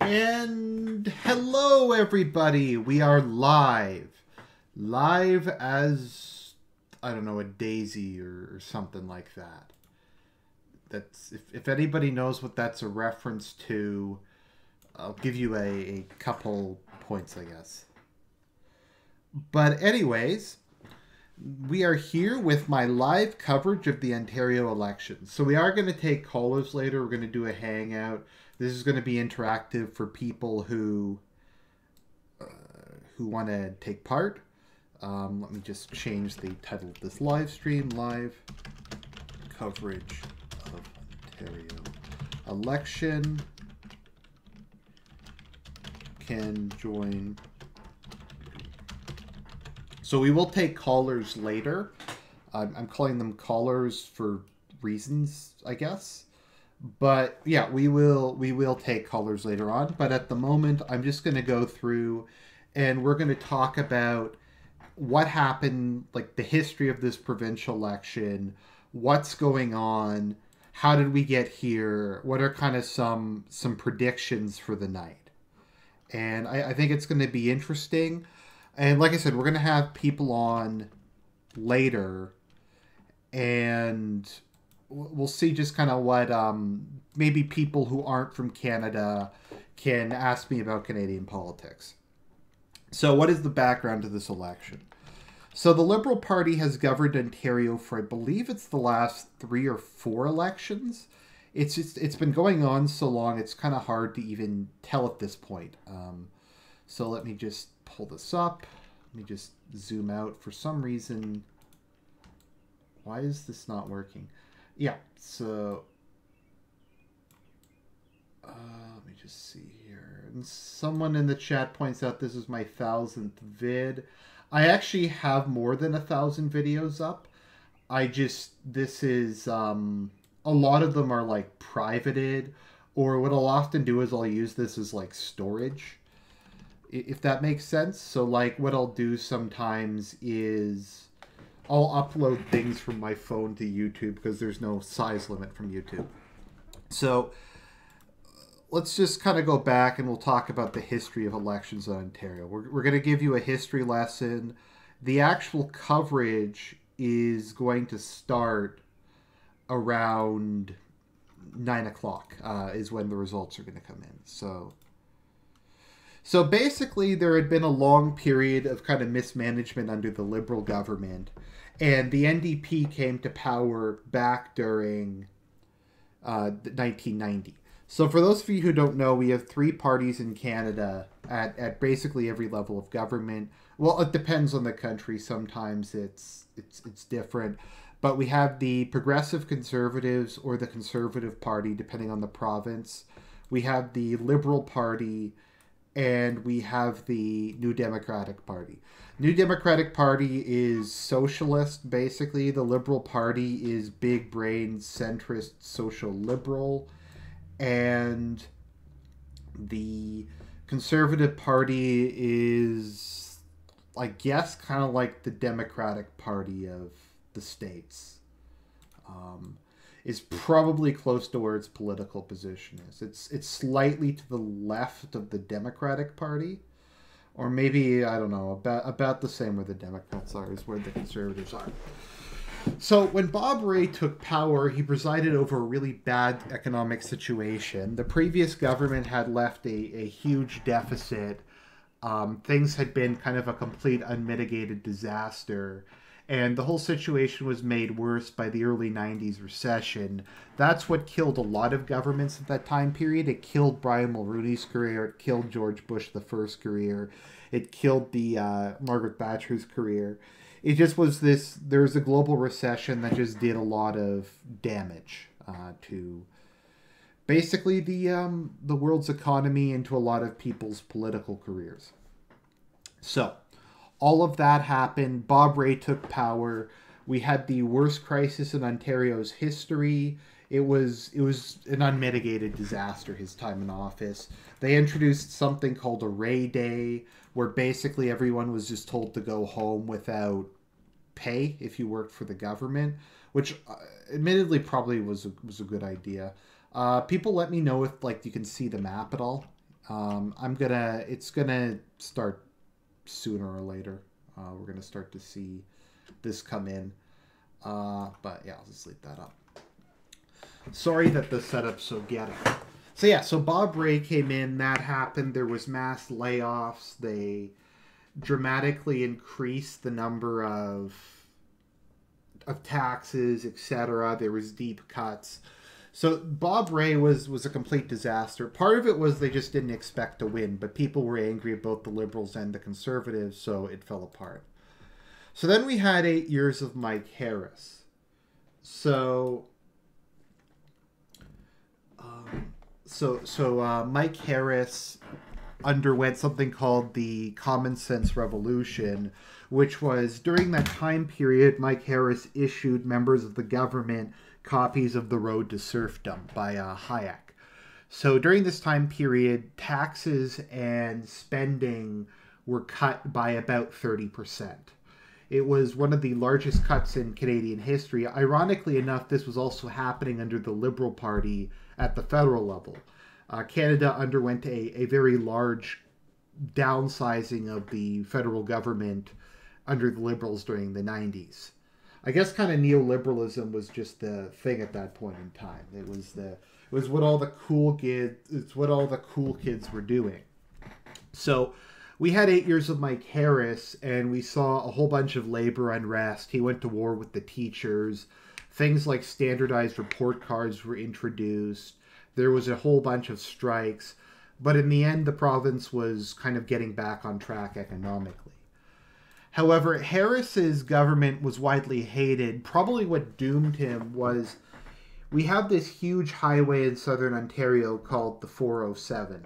And hello everybody, we are live. Live as, I don't know, a daisy or something like that. That's if anybody knows what that's a reference to, I'll give you a couple points, I guess. But anyways, we are here with my live coverage of the Ontario elections. So we are going to take callers later. We're going to do a hangout. This is going to be interactive for people who want to take part. Let me just change the title of this live stream. Live coverage of Ontario election. Can join. So we will take callers later. I'm calling them callers for reasons, I guess. But yeah, we will take callers later on. But at the moment, I'm just going to go through and we're going to talk about what happened, like the history of this provincial election, what's going on, how did we get here, what are kind of some predictions for the night. And I think it's going to be interesting. And like I said, we're going to have people on later, and we'll see just kind of what maybe people who aren't from Canada can ask me about Canadian politics. So what is the background to this election? So the Liberal Party has governed Ontario for, I believe it's the last 3 or 4 elections. It's been going on so long, it's kind of hard to even tell at this point. So let me just pull this up. Let me just zoom out. For some reason, why is this not working? Yeah, so let me just see here. And someone in the chat points out this is my 1000th vid. I actually have more than 1,000 videos up. This is, a lot of them are like privated, or what I'll often do is I'll use this as like storage, if that makes sense. So like what I'll do sometimes is I'll upload things from my phone to YouTube because there's no size limit from YouTube. So let's just kind of go back and we'll talk about the history of elections in Ontario. We're going to give you a history lesson. The actual coverage is going to start around 9 o'clock is when the results are going to come in. So basically there had been a long period of kind of mismanagement under the Liberal government, and the NDP came to power back during 1990. So for those of you who don't know, we have 3 parties in Canada at basically every level of government. Well, it depends on the country. Sometimes it's different. But we have the Progressive Conservatives or the Conservative Party, depending on the province. We have the Liberal Party, and we have the New Democratic Party. New Democratic Party is socialist, basically. The Liberal Party is big brain, centrist, social liberal. And the Conservative Party is, I guess, kind of like the Democratic Party of the States. Is probably close to where its political position is. It's slightly to the left of the Democratic Party, or maybe, I don't know, about the same where the Democrats are is where the Conservatives are. So when Bob Rae took power, he presided over a really bad economic situation. The previous government had left a huge deficit. Things had been kind of a complete unmitigated disaster. And the whole situation was made worse by the early 90s recession. That's what killed a lot of governments at that time period. It killed Brian Mulroney's career. It killed George Bush the First career. It killed the Margaret Thatcher's career. It just was this, there was a global recession that just did a lot of damage to basically the world's economy and to a lot of people's political careers. So all of that happened. Bob Rae took power. We had the worst crisis in Ontario's history. It was an unmitigated disaster, his time in office. They introduced something called a Rae Day, where basically everyone was just told to go home without pay if you worked for the government, which admittedly probably was a good idea. People let me know if like you can see the map at all. It's gonna start sooner or later. We're gonna start to see this come in. But yeah, I'll just leave that up. Sorry that the setup's so ghetto. So yeah, so Bob Ray came in. That happened. There was mass layoffs. They dramatically increased the number of taxes, etc. There was deep cuts. So Bob Ray was a complete disaster. Part of it was they just didn't expect to win, but people were angry at both the Liberals and the Conservatives, so it fell apart. So then we had 8 years of Mike Harris. So Mike Harris underwent something called the Common Sense Revolution, which was during that time period, Mike Harris issued members of the government copies of The Road to Serfdom by Hayek. So during this time period, taxes and spending were cut by about 30%. It was one of the largest cuts in Canadian history. Ironically enough, this was also happening under the Liberal Party at the federal level. Canada underwent a very large downsizing of the federal government under the Liberals during the 90s. I guess kind of neoliberalism was just the thing at that point in time. It was what all the cool kids were doing. So we had 8 years of Mike Harris, and we saw a whole bunch of labor unrest. He went to war with the teachers. Things like standardized report cards were introduced. There was a whole bunch of strikes. But in the end, the province was kind of getting back on track economically. However, Harris's government was widely hated. Probably what doomed him was we have this huge highway in southern Ontario called the 407.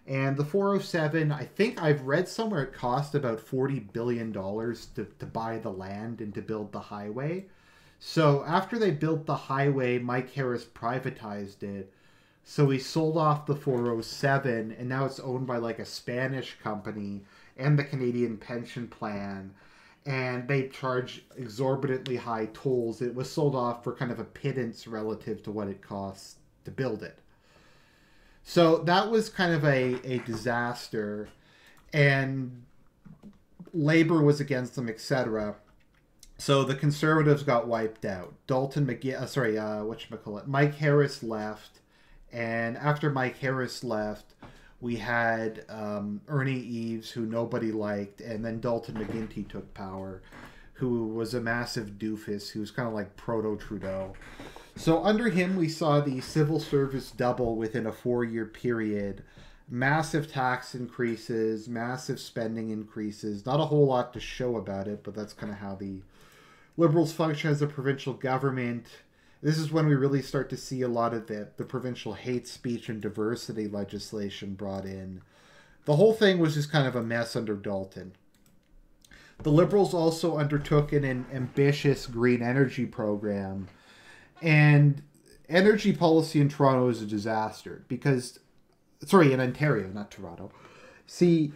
And the 407, I think I've read somewhere it cost about $40 billion to buy the land and to build the highway. So after they built the highway, Mike Harris privatized it. So he sold off the 407, and now it's owned by like a Spanish company and the Canadian Pension Plan. And they charge exorbitantly high tolls. It was sold off for kind of a pittance relative to what it costs to build it. So that was kind of a disaster, and labor was against them, etc. So the Conservatives got wiped out. Mike Harris left, and after Mike Harris left, we had Ernie Eves, who nobody liked, and then Dalton McGuinty took power, who was a massive doofus, who was kind of like proto-Trudeau. So under him, we saw the civil service double within a 4-year period. Massive tax increases, massive spending increases. Not a whole lot to show about it, but that's kind of how the Liberals function as a provincial government. This is when we really start to see a lot of the provincial hate speech and diversity legislation brought in. The whole thing was just kind of a mess under Dalton. The Liberals also undertook an ambitious green energy program. And energy policy in Toronto is a disaster because, in Ontario, not Toronto. See,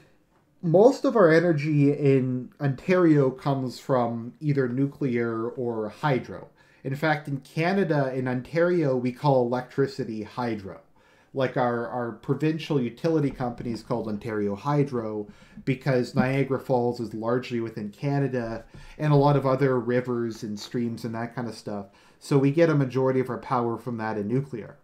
most of our energy in Ontario comes from either nuclear or hydro. In fact, in Canada, in Ontario, we call electricity hydro. Like our provincial utility company is called Ontario Hydro because Niagara Falls is largely within Canada and a lot of other rivers and streams and that kind of stuff. So we get a majority of our power from that in nuclear.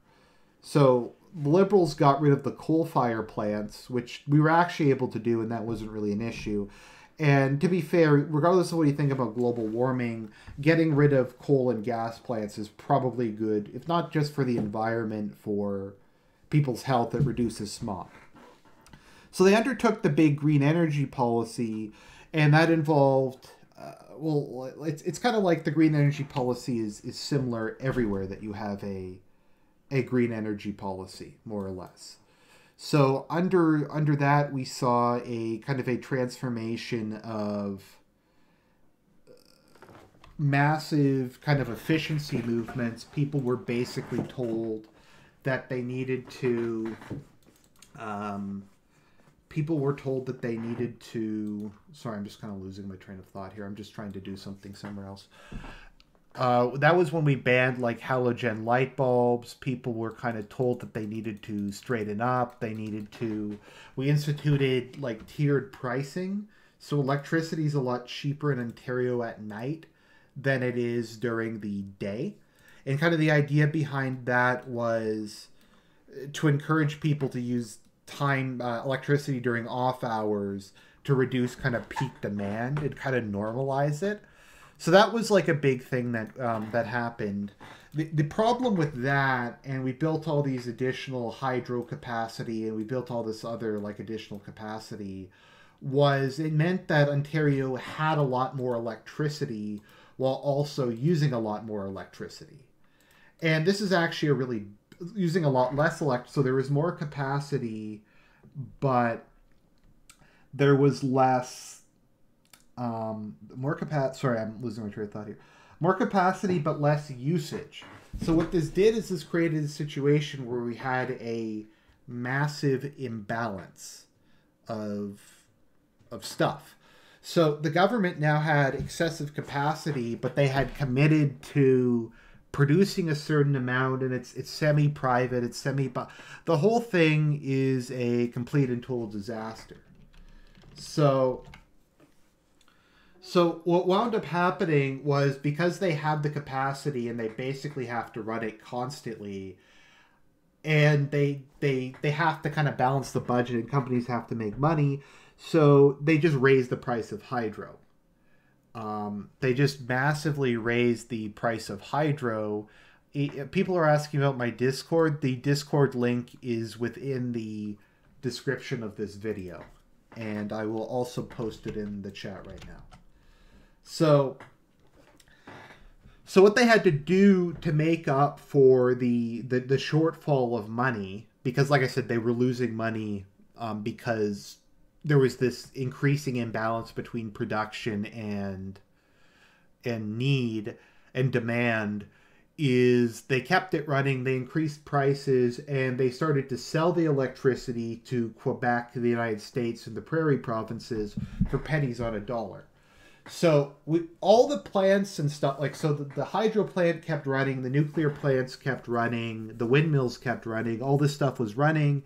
So the Liberals got rid of the coal-fired plants, which we were actually able to do, and that wasn't really an issue. And to be fair, regardless of what you think about global warming, getting rid of coal and gas plants is probably good, if not just for the environment, for people's health. It reduces smog. So they undertook the big green energy policy, and that involved... it's kind of like the green energy policy is similar everywhere that you have a green energy policy, more or less. So under that, we saw a kind of a transformation of massive kind of efficiency movements. People were basically told that they needed to... Sorry, I'm just kind of losing my train of thought here. I'm just trying to do something somewhere else. That was when we banned like halogen light bulbs. People were kind of told that they needed to straighten up. They needed to. We instituted like tiered pricing. So electricity is a lot cheaper in Ontario at night than it is during the day. And kind of the idea behind that was to encourage people to use time electricity during off hours to reduce kind of peak demand and kind of normalize it. So that was like a big thing that that happened. The problem with that, and we built all these additional hydro capacity, and we built all this other like additional capacity, was it meant that Ontario had a lot more electricity while also using a lot more electricity. And this is actually a really using a lot less so there was more capacity, but there was less more capacity. Sorry, I'm losing my train of thought here. More capacity, but less usage. So what this did is this created a situation where we had a massive imbalance of stuff. So the government now had excessive capacity, but they had committed to producing a certain amount, and it's semi-private, it's semi. The whole thing is a complete and total disaster. So what wound up happening was because they had the capacity and they basically have to run it constantly, and they have to kind of balance the budget, and companies have to make money, so they just raised the price of hydro. They just massively raised the price of hydro. People are asking about my Discord. The Discord link is within the description of this video, and I will also post it in the chat right now. So what they had to do to make up for the shortfall of money, because like I said, they were losing money because there was this increasing imbalance between production and need and demand, is they kept it running, they increased prices, and they started to sell the electricity to Quebec, to the United States, and the prairie provinces for pennies on a dollar. So all the plants and stuff, like, so the hydro plant kept running, the nuclear plants kept running, the windmills kept running, all this stuff was running,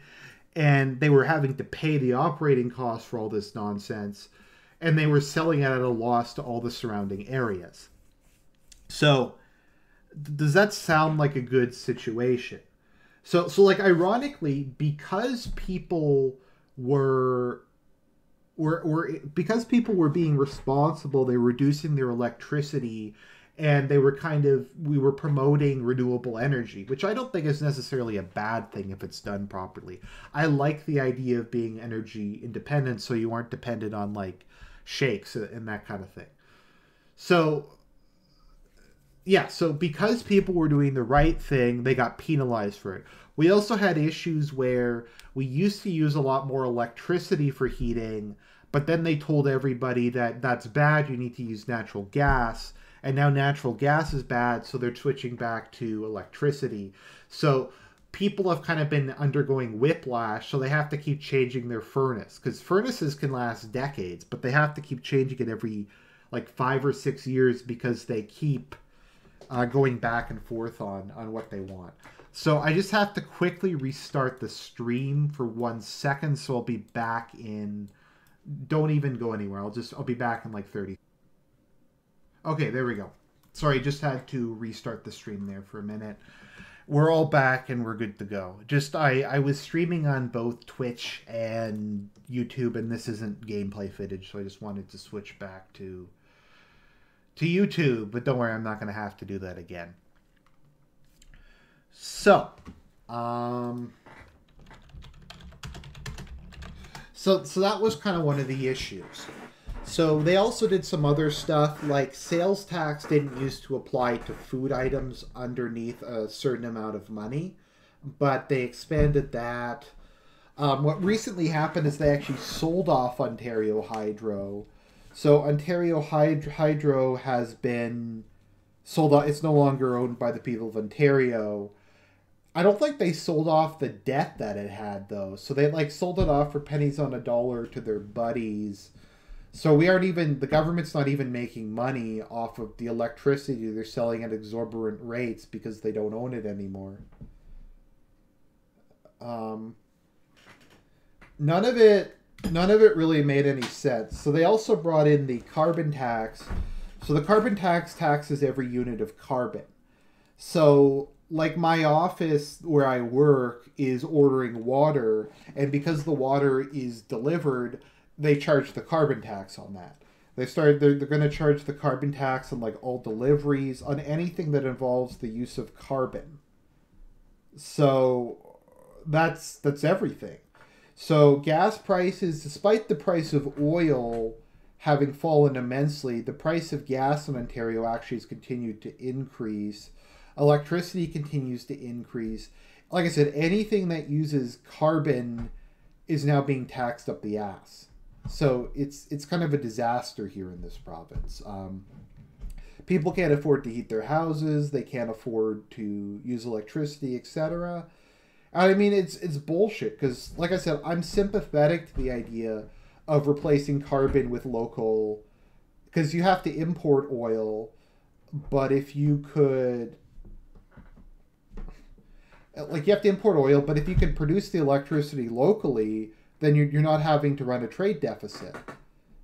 and they were having to pay the operating costs for all this nonsense, and they were selling it at a loss to all the surrounding areas. So does that sound like a good situation? So like, ironically, because people were because people were being responsible, they were reducing their electricity, and we were promoting renewable energy, which I don't think is necessarily a bad thing if it's done properly. I like the idea of being energy independent, so you aren't dependent on like shakes and that kind of thing. So yeah, so because people were doing the right thing, they got penalized for it. We also had issues where we used to use a lot more electricity for heating, but then they told everybody that that's bad, you need to use natural gas, and now natural gas is bad, so they're switching back to electricity. So people have kind of been undergoing whiplash, so they have to keep changing their furnace, because furnaces can last decades, but they have to keep changing it every like 5 or 6 years because they keep going back and forth on what they want. So I just have to quickly restart the stream for 1 second, so I'll be back in... Don't even go anywhere. I'll be back in like 30. Okay, there we go. Sorry, just had to restart the stream there for a minute. We're all back and we're good to go. Just I was streaming on both Twitch and YouTube, and this isn't gameplay footage, so I just wanted to switch back to YouTube, but don't worry, I'm not going to have to do that again. So, so that was kind of one of the issues. So they also did some other stuff, like sales tax didn't used to apply to food items underneath a certain amount of money, but they expanded that. What recently happened is they actually sold off Ontario Hydro. So Ontario Hydro has been sold off. It's no longer owned by the people of Ontario. I don't think they sold off the debt that it had, though. So they like sold it off for pennies on a dollar to their buddies. So we aren't even, the government's not even making money off of the electricity they're selling at exorbitant rates because they don't own it anymore. Um, none of it really made any sense. So they also brought in the carbon tax. So the carbon tax taxes every unit of carbon. So like my office where I work is ordering water, and because the water is delivered, they charge the carbon tax on that. They're going to charge the carbon tax on like all deliveries, on anything that involves the use of carbon. So that's everything. So gas prices, despite the price of oil having fallen immensely, the price of gas in Ontario actually has continued to increase. Electricity continues to increase. Like I said, anything that uses carbon is now being taxed up the ass. So it's kind of a disaster here in this province. People can't afford to heat their houses. They can't afford to use electricity, etc. I mean, it's bullshit because, like I said, I'm sympathetic to the idea of replacing carbon with local, because you have to import oil, but if you could, like, you have to import oil, but if you can produce the electricity locally, then you're not having to run a trade deficit.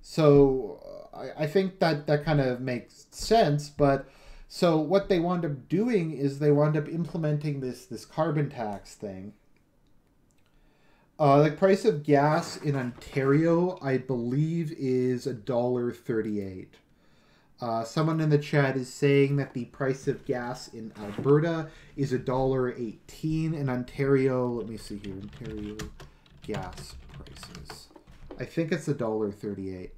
So I think that kind of makes sense, but so what they wound up doing is they wound up implementing this carbon tax thing. The price of gas in Ontario, I believe, is $1.38. Someone in the chat is saying that the price of gas in Alberta is $1.18. In Ontario, let me see here, Ontario gas prices. I think it's $1.38.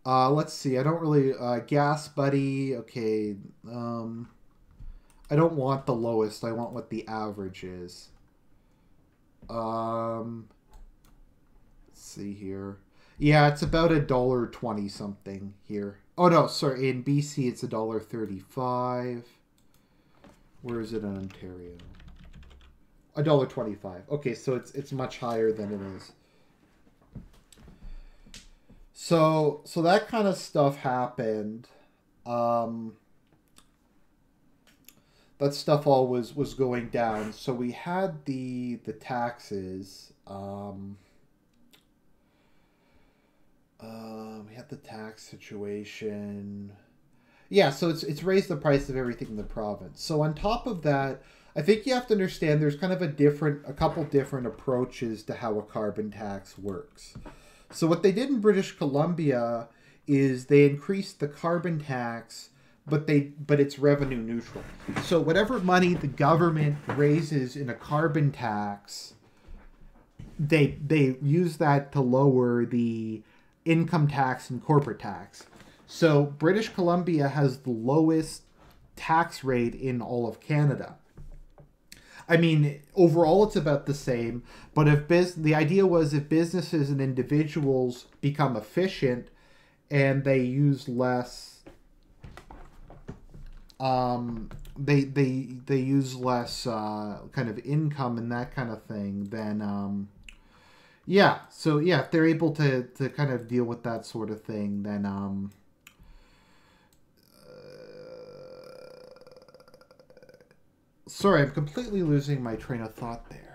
Let's see. I don't really gas buddy. Okay. I don't want the lowest. I want what the average is. Let's see here. Yeah, it's about $1.20 something here. Oh no, sorry. In BC, it's $1.35. Where is it in Ontario? $1.25. Okay, so it's much higher than it is. So that kind of stuff happened. That stuff all was going down. So we had the taxes. We had the tax situation. Yeah, so it's raised the price of everything in the province. So on top of that, I think you have to understand there's kind of a couple different approaches to how a carbon tax works. So what they did in British Columbia is they increased the carbon tax, but it's revenue neutral. So whatever money the government raises in a carbon tax, they use that to lower the income tax and corporate tax. So British Columbia has the lowest tax rate in all of Canada. I mean, overall it's about the same, but the idea was if businesses and individuals become efficient and they use less, they use less kind of income and that kind of thing, then yeah. So yeah, if they're able to kind of deal with that sort of thing, then sorry, I'm completely losing my train of thought there.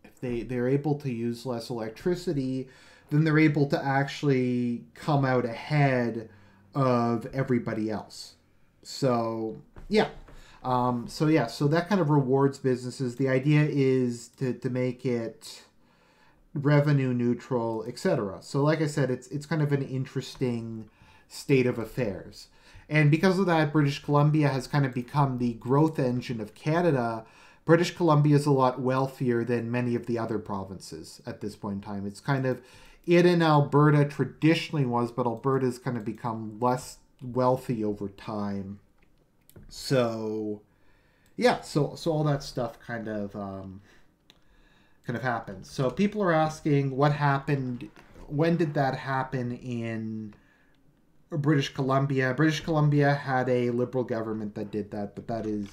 If they're able to use less electricity, then they're able to actually come out ahead of everybody else. So yeah. So that kind of rewards businesses. The idea is to make it revenue neutral, etc. So like I said, it's kind of an interesting state of affairs. And because of that, British Columbia has kind of become the growth engine of Canada. British Columbia is a lot wealthier than many of the other provinces at this point in time. It's kind of, it in Alberta traditionally was, but Alberta's kind of become less wealthy over time. So, yeah, so all that stuff kind of happens. So people are asking what happened, when did that happen in British Columbia? British Columbia had a Liberal government that did that, but that is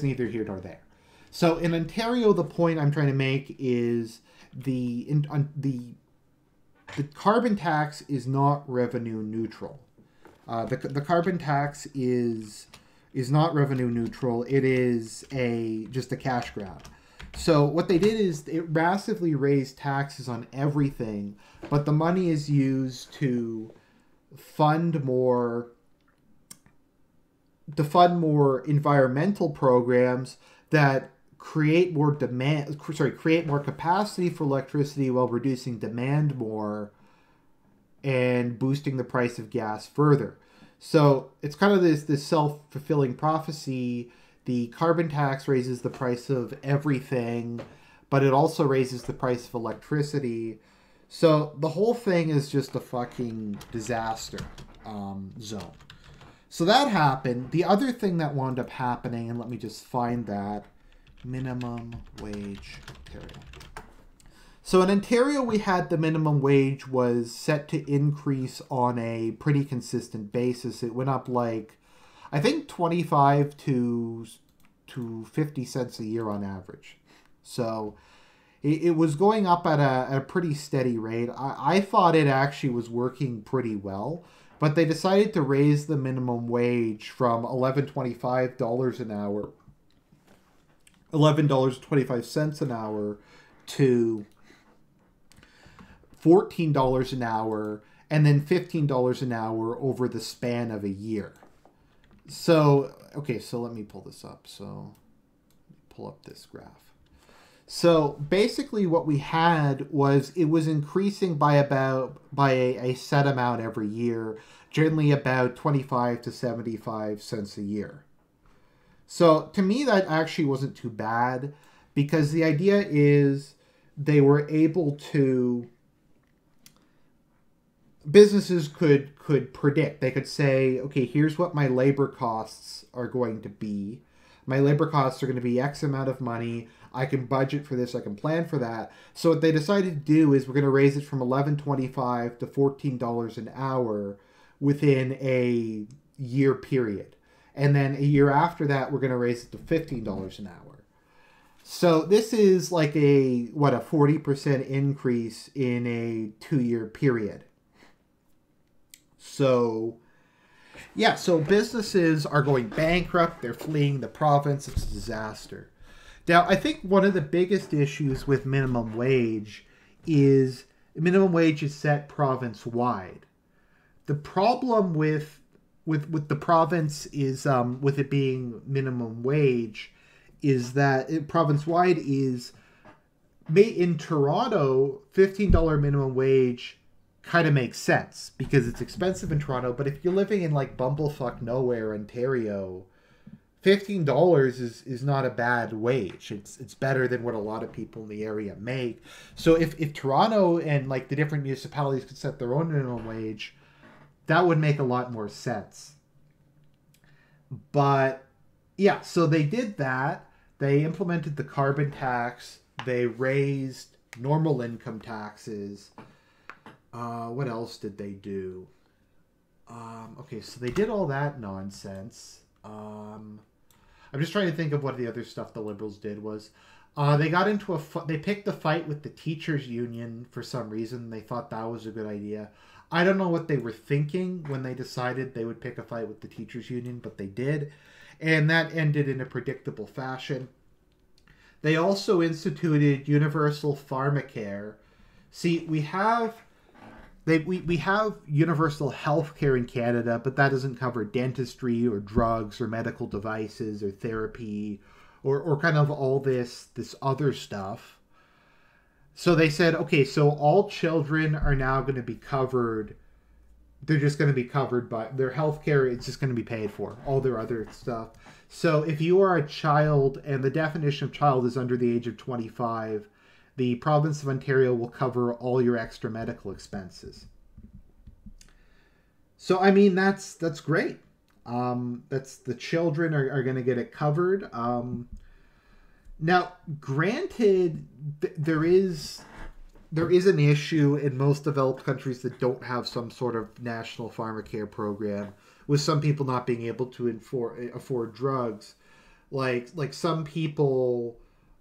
neither here nor there. So in Ontario, the point I'm trying to make is the carbon tax is not revenue neutral. The carbon tax is not revenue neutral. It is just a cash grab. So what they did is it massively raised taxes on everything, but the money is used to fund more environmental programs that create more capacity for electricity while reducing demand more and boosting the price of gas further. So it's kind of this self-fulfilling prophecy. The carbon tax raises the price of everything, but it also raises the price of electricity. So the whole thing is just a fucking disaster zone. So that happened. The other thing that wound up happening, and let me just find that, minimum wage Ontario. So in Ontario, we had the minimum wage was set to increase on a pretty consistent basis. It went up like, I think 25 to 50 cents a year on average. So it was going up at a pretty steady rate. I thought it actually was working pretty well, but they decided to raise the minimum wage from $11.25 an hour, $11.25 an hour to $14 an hour, and then $15 an hour over the span of a year. So, okay, so let me pull this up. So, pull up this graph. So, basically what we had was it was increasing by a set amount every year, generally about 25 to 75 cents a year. So, to me, that actually wasn't too bad, because the idea is they were able to... businesses could predict. They could say, okay, here's what my labor costs are going to be. My labor costs are going to be X amount of money. I can budget for this. I can plan for that. So what they decided to do is we're going to raise it from $11.25 to $14 an hour within a year period. And then a year after that, we're going to raise it to $15 an hour. So this is like a 40% increase in a 2-year period. So, yeah, so businesses are going bankrupt. They're fleeing the province. It's a disaster. Now, I think one of the biggest issues with minimum wage is set province-wide. The problem with the province is, with it being minimum wage, is that province-wide is, in Toronto, $15 minimum wage kind of makes sense because it's expensive in Toronto. But if you're living in like bumblefuck nowhere, Ontario, $15 is not a bad wage. It's better than what a lot of people in the area make. So if Toronto and like the different municipalities could set their own minimum wage, that would make a lot more sense. But yeah, so they did that. They implemented the carbon tax. They raised normal income taxes. What else did they do? Okay, so they did all that nonsense. I'm just trying to think of what the other stuff the Liberals did was. They got into they picked a fight with the teachers union for some reason. They thought that was a good idea. I don't know what they were thinking when they decided they would pick a fight with the teachers union, but they did. And that ended in a predictable fashion. They also instituted universal pharmacare. See, we have universal health care in Canada, but that doesn't cover dentistry or drugs or medical devices or therapy or kind of all this other stuff. So they said, okay, so all children are now going to be covered. They're just going to be covered by their health care. It's just going to be paid for, all their other stuff. So if you are a child, and the definition of child is under the age of 25, the province of Ontario will cover all your extra medical expenses. So, I mean, that's great. The children are going to get it covered. Now, granted, there is an issue in most developed countries that don't have some sort of national pharmacare program, with some people not being able to afford drugs. Like some people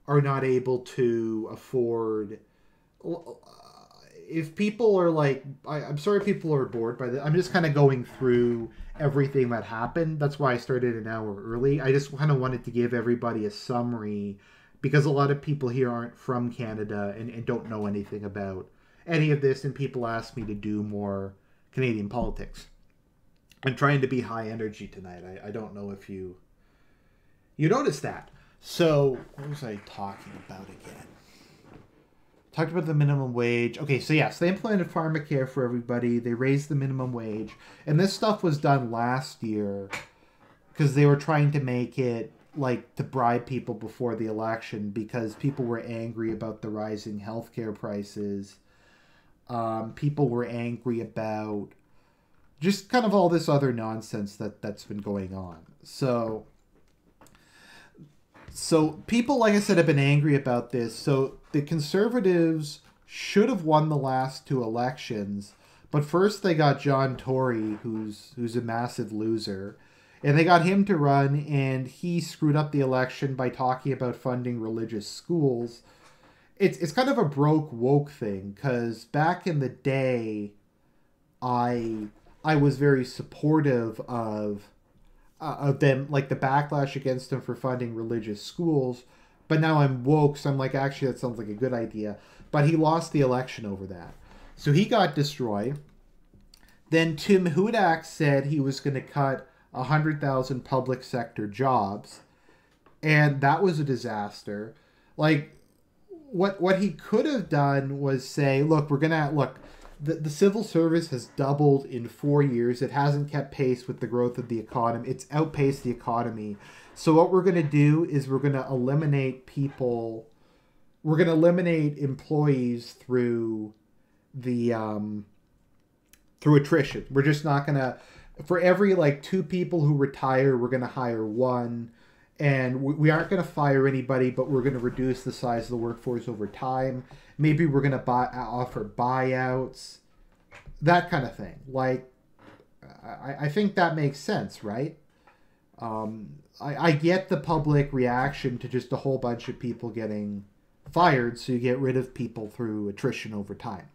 are not able to afford if people are like, I'm sorry people are bored by this. I'm just kind of going through everything that happened. That's why I started an hour early. I just kind of wanted to give everybody a summary because a lot of people here aren't from Canada and don't know anything about any of this. And people ask me to do more Canadian politics. I'm trying to be high energy tonight. I don't know if you noticed that. So what was I talking about again? Talked about the minimum wage. Okay, so yes, they implemented pharmacare for everybody. They raised the minimum wage. And this stuff was done last year because they were trying to make it like to bribe people before the election because people were angry about the rising healthcare prices. People were angry about just kind of all this other nonsense that's been going on. So people, like I said, have been angry about this. So the Conservatives should have won the last two elections, but first they got John Tory, who's a massive loser, and they got him to run, and he screwed up the election by talking about funding religious schools. It's kind of a broke woke thing because back in the day, I was very supportive of them, like the backlash against them for funding religious schools. But now I'm woke, so I'm like, actually, that sounds like a good idea. But he lost the election over that. So he got destroyed. Then Tim Hudak said he was going to cut 100,000 public sector jobs. And that was a disaster. Like, what he could have done was say, look, the civil service has doubled in 4 years. It hasn't kept pace with the growth of the economy. It's outpaced the economy. So what we're going to do is we're going to eliminate people. We're going to eliminate employees through the through attrition. We're just not going to, for every like two people who retire, we're going to hire one. And we aren't going to fire anybody, but we're going to reduce the size of the workforce over time. Maybe we're going to offer buyouts, that kind of thing. Like, I think that makes sense, right? I get the public reaction to just a whole bunch of people getting fired, so you get rid of people through attrition over time.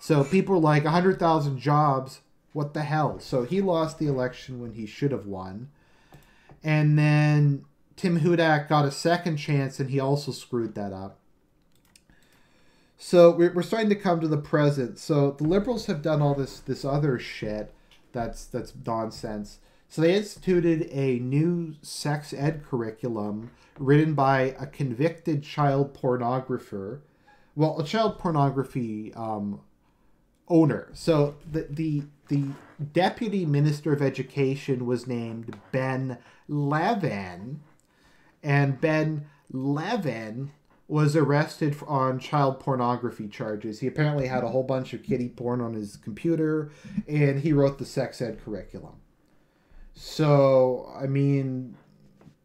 So people are like, 100,000 jobs, what the hell? So he lost the election when he should have won. And then Tim Hudak got a second chance, and he also screwed that up. So we're starting to come to the present. So the Liberals have done all this other shit that's nonsense. So they instituted a new sex ed curriculum written by a convicted child pornographer. Well, a child pornography owner. So the Deputy Minister of Education was named Ben Levin, and Ben Levin was arrested on child pornography charges. He apparently had a whole bunch of kiddie porn on his computer, and he wrote the sex ed curriculum. So, I mean,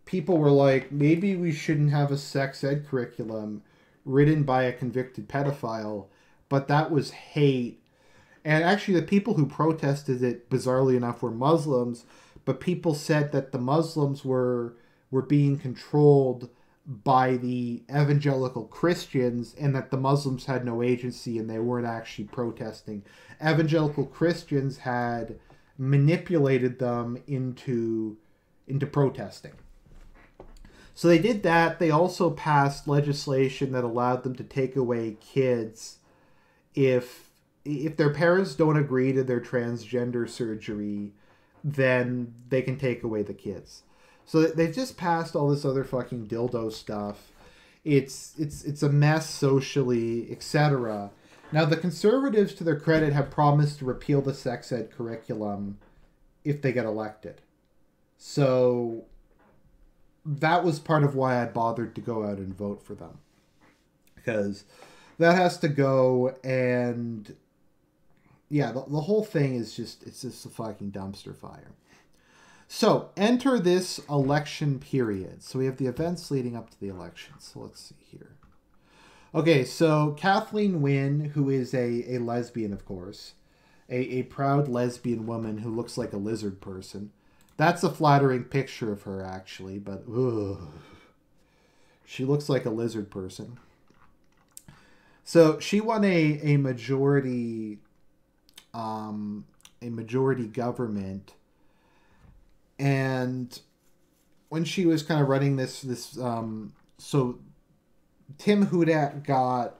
people were like, maybe we shouldn't have a sex ed curriculum written by a convicted pedophile, but that was hate. And actually, the people who protested it, bizarrely enough, were Muslims, but people said that the Muslims were being controlled by the evangelical Christians and that the Muslims had no agency and they weren't actually protesting. Evangelical Christians had manipulated them into protesting. So they did that. They also passed legislation that allowed them to take away kids if their parents don't agree to their transgender surgery, then they can take away the kids. So they've just passed all this other fucking dildo stuff. It's a mess socially, etc. Now the Conservatives, to their credit, have promised to repeal the sex ed curriculum if they get elected. So that was part of why I bothered to go out and vote for them. Because that has to go, and yeah, the whole thing is just a fucking dumpster fire. So, enter this election period. So we have the events leading up to the election. So let's see here. Okay, so Kathleen Wynne, who is a lesbian, of course. A proud lesbian woman who looks like a lizard person. That's a flattering picture of her, actually, but ugh. She looks like a lizard person. So she won a majority government, and when she was kind of running so Tim Hudak got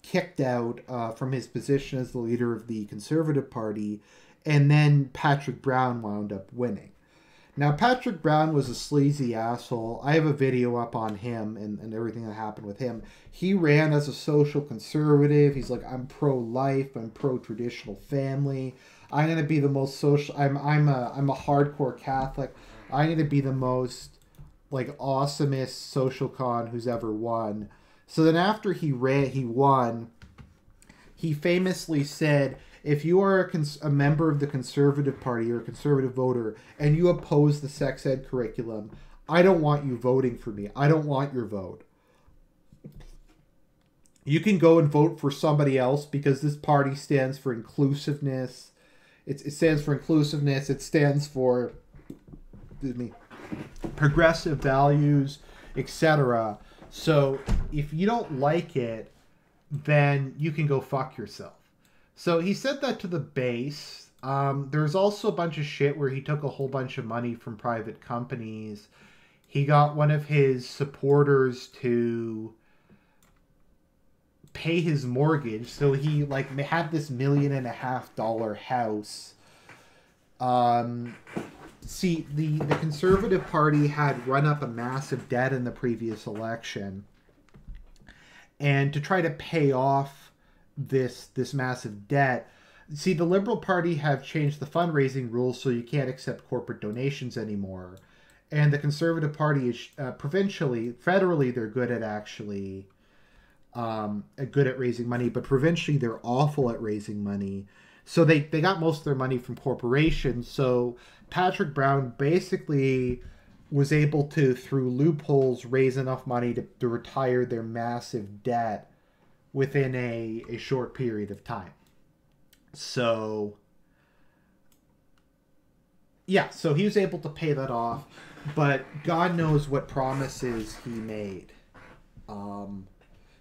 kicked out from his position as the leader of the Conservative Party, and then Patrick Brown wound up winning. Now, Patrick Brown was a sleazy asshole. I have a video up on him and everything that happened with him. He ran as a social conservative. He's like, I'm pro-life. I'm pro-traditional family. I'm going to be the most social... I'm a hardcore Catholic. I need to be the most, like, awesomest social con who's ever won. So then after he won, he famously said, if you are a member of the Conservative Party or a conservative voter and you oppose the sex ed curriculum, I don't want you voting for me. I don't want your vote. You can go and vote for somebody else because this party stands for inclusiveness. It stands for inclusiveness. It stands for, excuse me, progressive values, etc. So if you don't like it, then you can go fuck yourself. So he said that to the base. There's also a bunch of shit where he took a whole bunch of money from private companies. He got one of his supporters to pay his mortgage. So he like had this $1.5 million house. See, the Conservative Party had run up a massive debt in the previous election. And to try to pay off this massive debt. See, the Liberal Party have changed the fundraising rules so you can't accept corporate donations anymore. And the Conservative Party is provincially, federally, they're good at actually good at raising money, but provincially they're awful at raising money. So they got most of their money from corporations. So Patrick Brown basically was able to, through loopholes, raise enough money to retire their massive debt within a short period of time. So, yeah, so he was able to pay that off, but God knows what promises he made.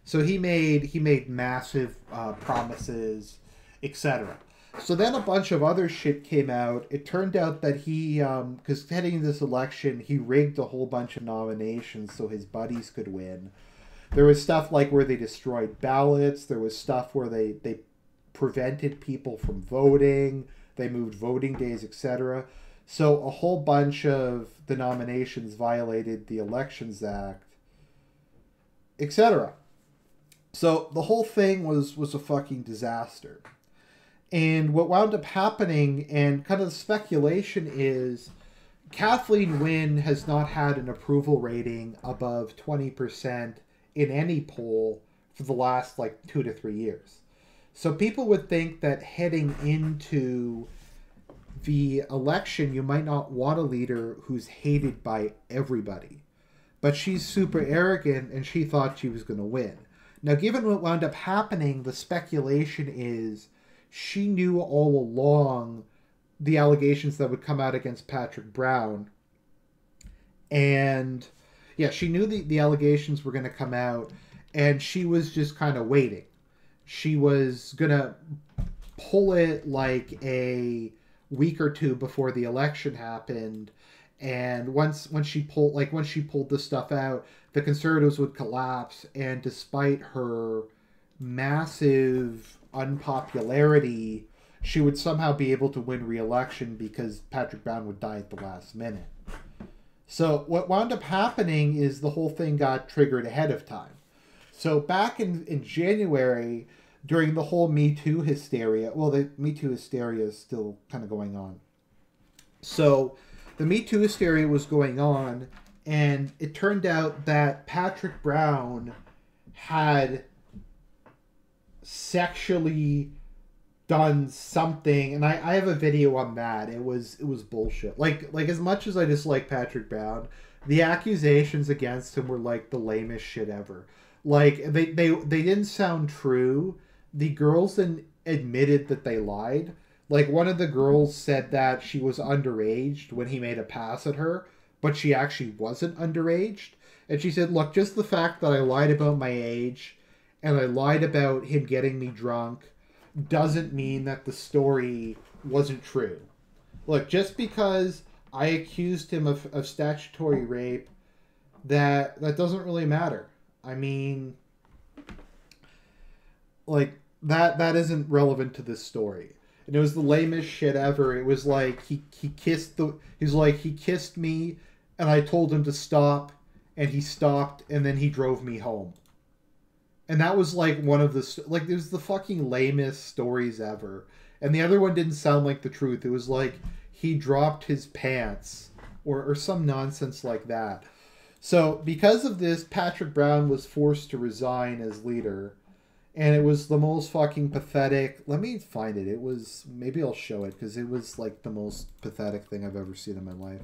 So he made massive promises, etc. So then a bunch of other shit came out. It turned out that he, because heading into this election, he rigged a whole bunch of nominations so his buddies could win. There was stuff like where they destroyed ballots. There was stuff where they prevented people from voting. They moved voting days, etc. So a whole bunch of the nominations violated the Elections Act, etc. So the whole thing was a fucking disaster. And what wound up happening, and kind of the speculation is, Kathleen Wynne has not had an approval rating above 20% in any poll for the last like 2 to 3 years. So people would think that heading into the election, you might not want a leader who's hated by everybody. But she's super arrogant and she thought she was going to win. Now, given what wound up happening, the speculation is she knew all along the allegations that would come out against Patrick Brown. And yeah, she knew the allegations were going to come out, and she was just kind of waiting. She was going to pull it like a week or two before the election happened, and once she pulled this stuff out, the Conservatives would collapse, and despite her massive unpopularity, she would somehow be able to win re-election because Patrick Brown would die at the last minute. So what wound up happening is the whole thing got triggered ahead of time. So back in January, during the whole Me Too hysteria, well, the Me Too hysteria is still kind of going on. So the Me Too hysteria was going on, and it turned out that Patrick Brown had sexually done something, and I have a video on that. It was bullshit. Like as much as I dislike Patrick Brown, the accusations against him were like the lamest shit ever. Like they didn't sound true. The girls then admitted that they lied. Like one of the girls said that she was underage when he made a pass at her, but she actually wasn't underage. And she said, "Look, just the fact that I lied about my age and I lied about him getting me drunk doesn't mean that the story wasn't true. Look, just because I accused him of statutory rape, that doesn't really matter. I mean, like, that isn't relevant to this story. And it was the lamest shit ever. It was like he kissed me, and I told him to stop, and he stopped, and then he drove me home. And that was like one of the it was the fucking lamest stories ever. And the other one didn't sound like the truth. It was like he dropped his pants or some nonsense like that. So because of this, Patrick Brown was forced to resign as leader. And it was the most fucking pathetic. Let me find it. It was, maybe I'll show it, because it was like the most pathetic thing I've ever seen in my life.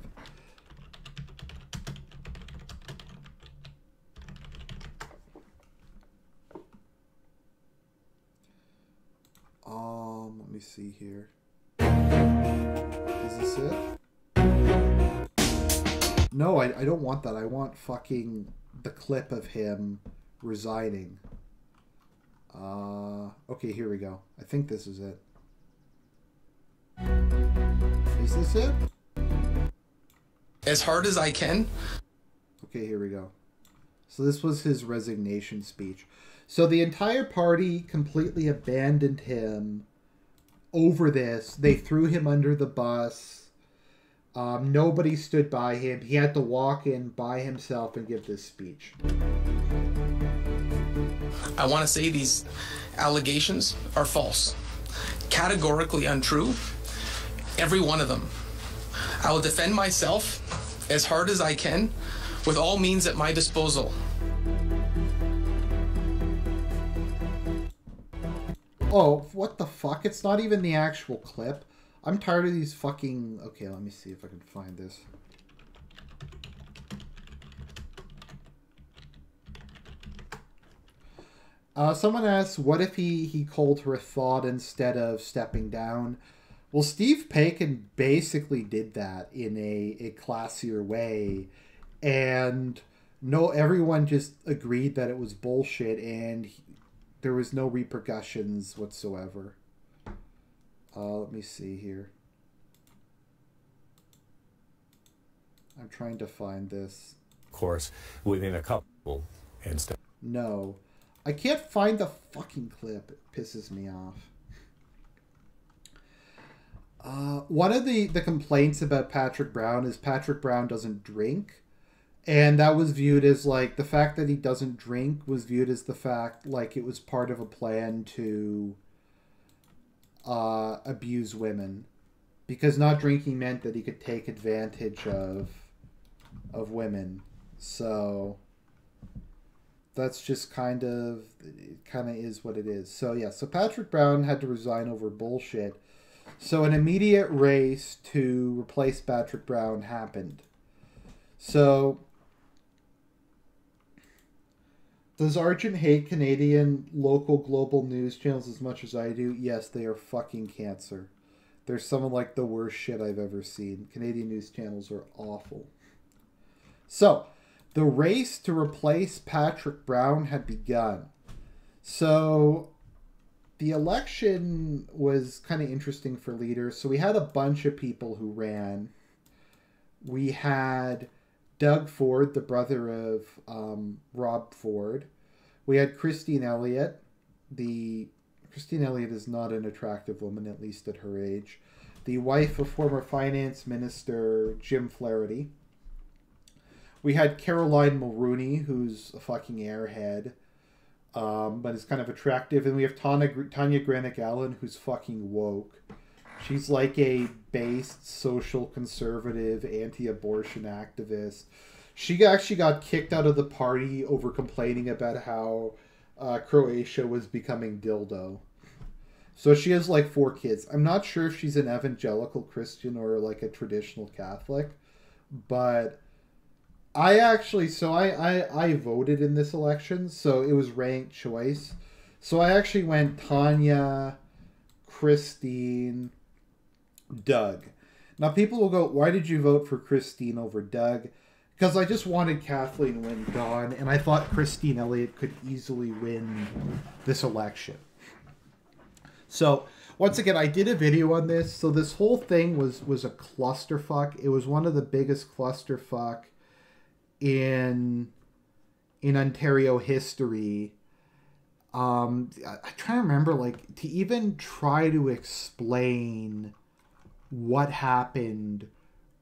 Let me see here. Is this it? No, I don't want that. I want fucking the clip of him resigning. Okay, here we go. I think this is it. Is this it? As hard as I can. Okay, here we go. So this was his resignation speech. So the entire party completely abandoned him over this. They threw him under the bus. Nobody stood by him. He had to walk in by himself and give this speech. I want to say these allegations are false. Categorically untrue. Every one of them. I will defend myself as hard as I can with all means at my disposal. Oh, what the fuck? It's not even the actual clip. I'm tired of these fucking... Okay, let me see if I can find this. Someone asks, what if he called her a thought instead of stepping down? Well, Steve Paikin basically did that in a classier way. And no, everyone just agreed that it was bullshit, and there was no repercussions whatsoever. Let me see here. I'm trying to find this. Of course, within a couple instances. No. I can't find the fucking clip. It pisses me off. One of the complaints about Patrick Brown is Patrick Brown doesn't drink. And that was viewed as, like, the fact that he doesn't drink was viewed as the fact, like, it was part of a plan to abuse women. Because not drinking meant that he could take advantage of women. So that's just kind of is what it is. So, yeah, so Patrick Brown had to resign over bullshit. So an immediate race to replace Patrick Brown happened. So... Does Argent hate Canadian local global news channels as much as I do? Yes, they are fucking cancer. They're some of like the worst shit I've ever seen. Canadian news channels are awful. So, the race to replace Patrick Brown had begun. So, the election was kind of interesting for leaders. So, we had a bunch of people who ran. We had Doug Ford, the brother of Rob Ford. We had Christine Elliott. Christine Elliott is not an attractive woman, at least at her age. The wife of former finance minister Jim Flaherty. We had Caroline Mulroney, who's a fucking airhead, but is kind of attractive. And we have Tanya Granick-Allen, who's fucking woke. She's like a based social conservative anti-abortion activist. She actually got kicked out of the party over complaining about how Croatia was becoming dildo. So she has like 4 kids. I'm not sure if she's an evangelical Christian or like a traditional Catholic, but I actually, so I voted in this election, so it was ranked choice. So I actually went Tanya, Christine, Doug. Now people will go, why did you vote for Christine over Doug? because I just wanted Kathleen win gone, and I thought Christine Elliott could easily win this election. So, once again, I did a video on this. So this whole thing was a clusterfuck. It was one of the biggest clusterfuck in Ontario history. I try to remember, like, to even try to explain what happened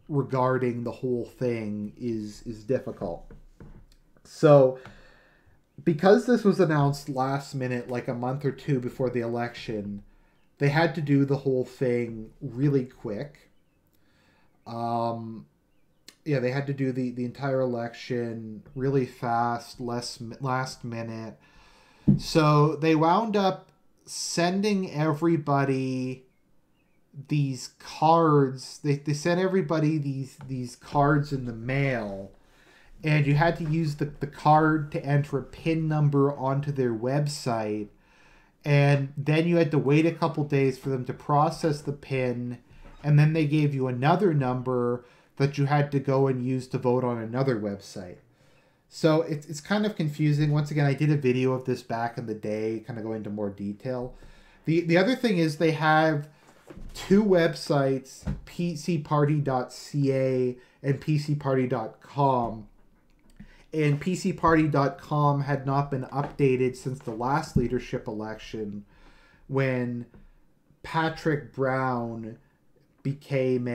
regarding the whole thing is difficult. So, because this was announced last minute, like a month or two before the election, they had to do the whole thing really quick. Yeah, they had to do the entire election really fast, last minute. So they wound up sending everybody these cards. They sent everybody these cards in the mail, and you had to use the card to enter a PIN number onto their website, and then you had to wait a couple days for them to process the PIN, and then they gave you another number that you had to go and use to vote on another website. So it's kind of confusing. Once again, I did a video of this back in the day, kind of going into more detail. The other thing is they have two websites, pcparty.ca and pcparty.com. And pcparty.com had not been updated since the last leadership election, when Patrick Brown became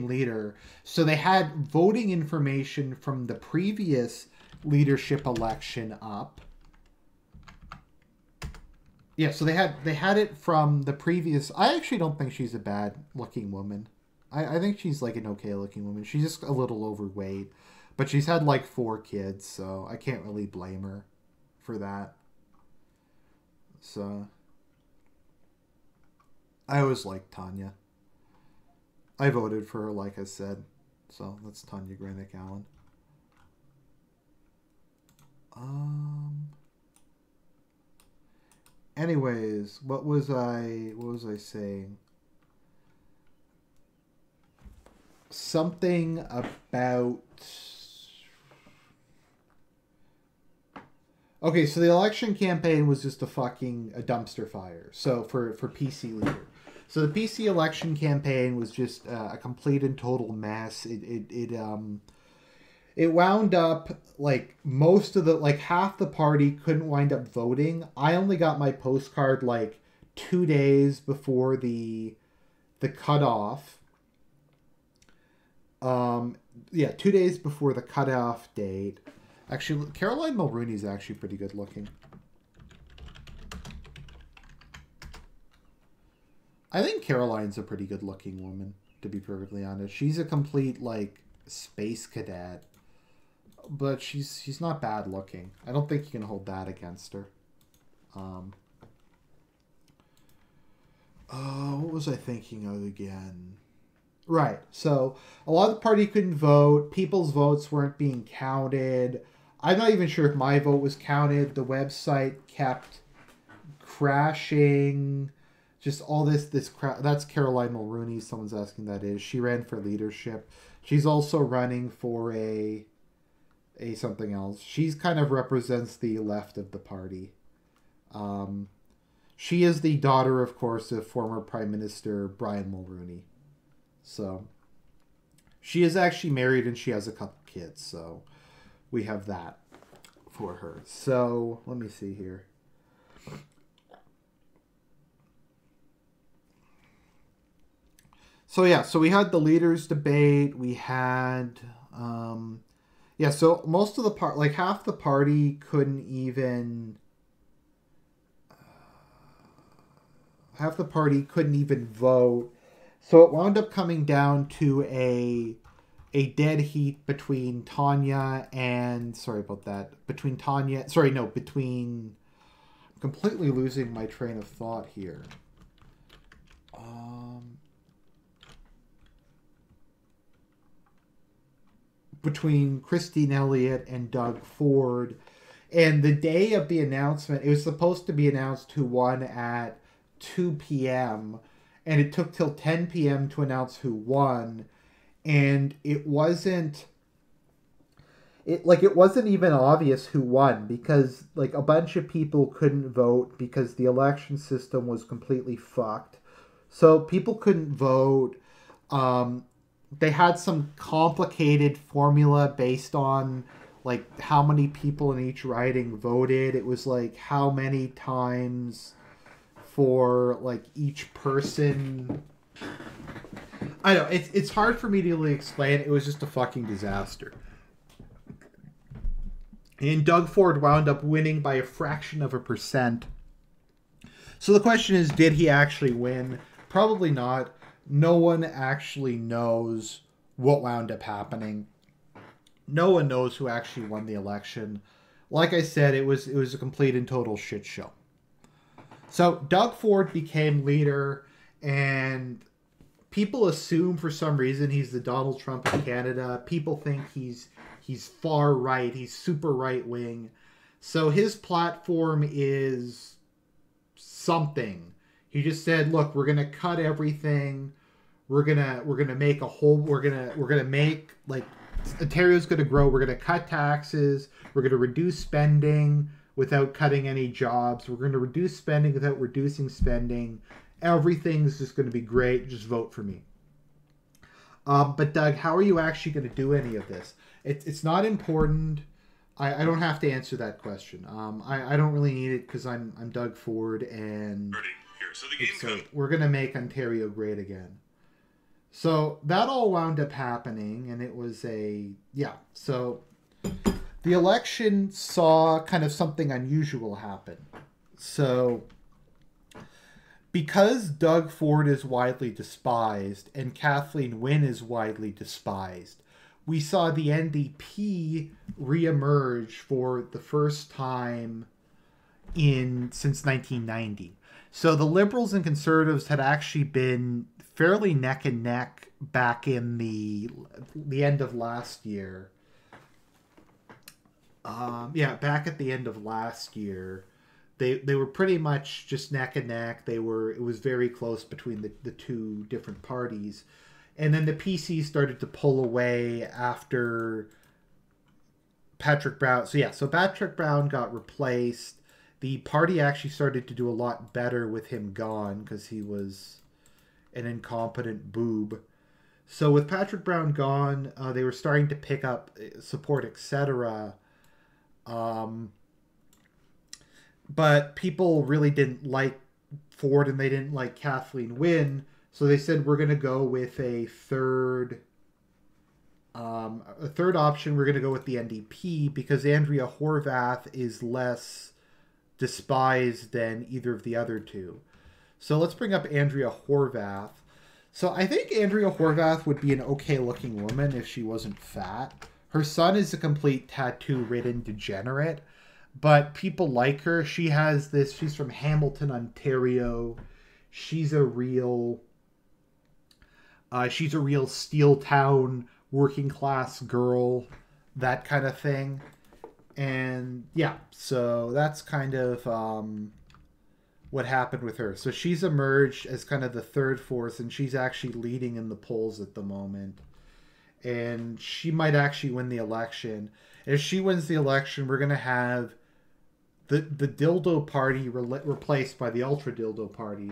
leader. So they had voting information from the previous leadership election up. Yeah, so they had it from the previous. I actually don't think she's a bad looking woman. I think she's like an okay looking woman. She's just a little overweight, but she's had like 4 kids, so I can't really blame her for that. So I always liked Tanya. I voted for her, like I said. So that's Tanya Granick Allen. Anyways, what was I saying? Something about... Okay, so the election campaign was just a dumpster fire. So for PC leader. So the PC election campaign was just a complete and total mess. It wound up, like, most of the, like, half the party couldn't wind up voting. I only got my postcard, like, 2 days before the cutoff. Yeah, 2 days before the cutoff date. Actually, Caroline Mulrooney's actually pretty good looking. I think Caroline's a pretty good looking woman, to be perfectly honest. She's a complete, like, space cadet. But she's not bad looking. I don't think you can hold that against her. What was I thinking of again? Right. So a lot of the party couldn't vote. People's votes weren't being counted. I'm not even sure if my vote was counted. The website kept crashing. Just all this crap. That's Caroline Mulrooney. Someone's asking that is. She ran for leadership. She's also running for a something else. She's kind of represents the left of the party. She is the daughter, of course, of former Prime Minister Brian Mulroney. So she is actually married and she has a couple kids. So we have that for her. So let me see here. So yeah, so we had the leaders debate. We had... yeah, so most of the like half the party couldn't even vote. So it wound up coming down to a dead heat between Tanya and I'm completely losing my train of thought here. Between Christine Elliott and Doug Ford. And the day of the announcement, it was supposed to be announced who won at 2 p.m. and it took till 10 p.m. to announce who won, and it wasn't even obvious who won, because like a bunch of people couldn't vote because the election system was completely fucked. So people couldn't vote. They had some complicated formula based on like how many people in each riding voted. It was like how many times for like each person. I know it's hard for me to really explain. It was just a fucking disaster. And Doug Ford wound up winning by a fraction of a percent. So the question is, did he actually win? Probably not. No one actually knows what wound up happening. No one knows who actually won the election. Like I said, it was a complete and total shit show. So Doug Ford became leader, and people assume for some reason he's the Donald Trump of Canada. People think he's far right. He's super right wing. So his platform is something. He just said, "Look, we're gonna cut everything. We're gonna make a whole. We're gonna make like Ontario's gonna grow. We're gonna cut taxes. We're gonna reduce spending without cutting any jobs. We're gonna reduce spending without reducing spending. Everything's just gonna be great. Just vote for me." But Doug, how are you actually going to do any of this? It's not important. I don't have to answer that question. I don't really need it because I'm Doug Ford, and we're going to make Ontario great again. So that all wound up happening, and it was so the election saw kind of something unusual happen. So because Doug Ford is widely despised and Kathleen Wynne is widely despised, we saw the NDP reemerge for the first time since 1990. So the Liberals and Conservatives had actually been fairly neck and neck back in the end of last year. Back at the end of last year. They were pretty much just neck and neck. It was very close between the two different parties. And then the PC started to pull away after Patrick Brown. So Patrick Brown got replaced. The party actually started to do a lot better with him gone because he was an incompetent boob. So with Patrick Brown gone, they were starting to pick up support, etc. But people really didn't like Ford, and they didn't like Kathleen Wynne, so they said we're going to go with a third option. We're going to go with the NDP because Andrea Horwath is less despised than either of the other two. So let's bring up Andrea Horwath. So I think Andrea Horwath would be an okay-looking woman if she wasn't fat. Her son is a complete tattoo-ridden degenerate. But people like her. She's from Hamilton, Ontario. She's a real steel town working class girl, that kind of thing. And yeah, so that's kind of what happened with her. So she's emerged as kind of the third force, and she's actually leading in the polls at the moment. And she might actually win the election. If she wins the election, we're going to have the dildo party replaced by the ultra dildo party,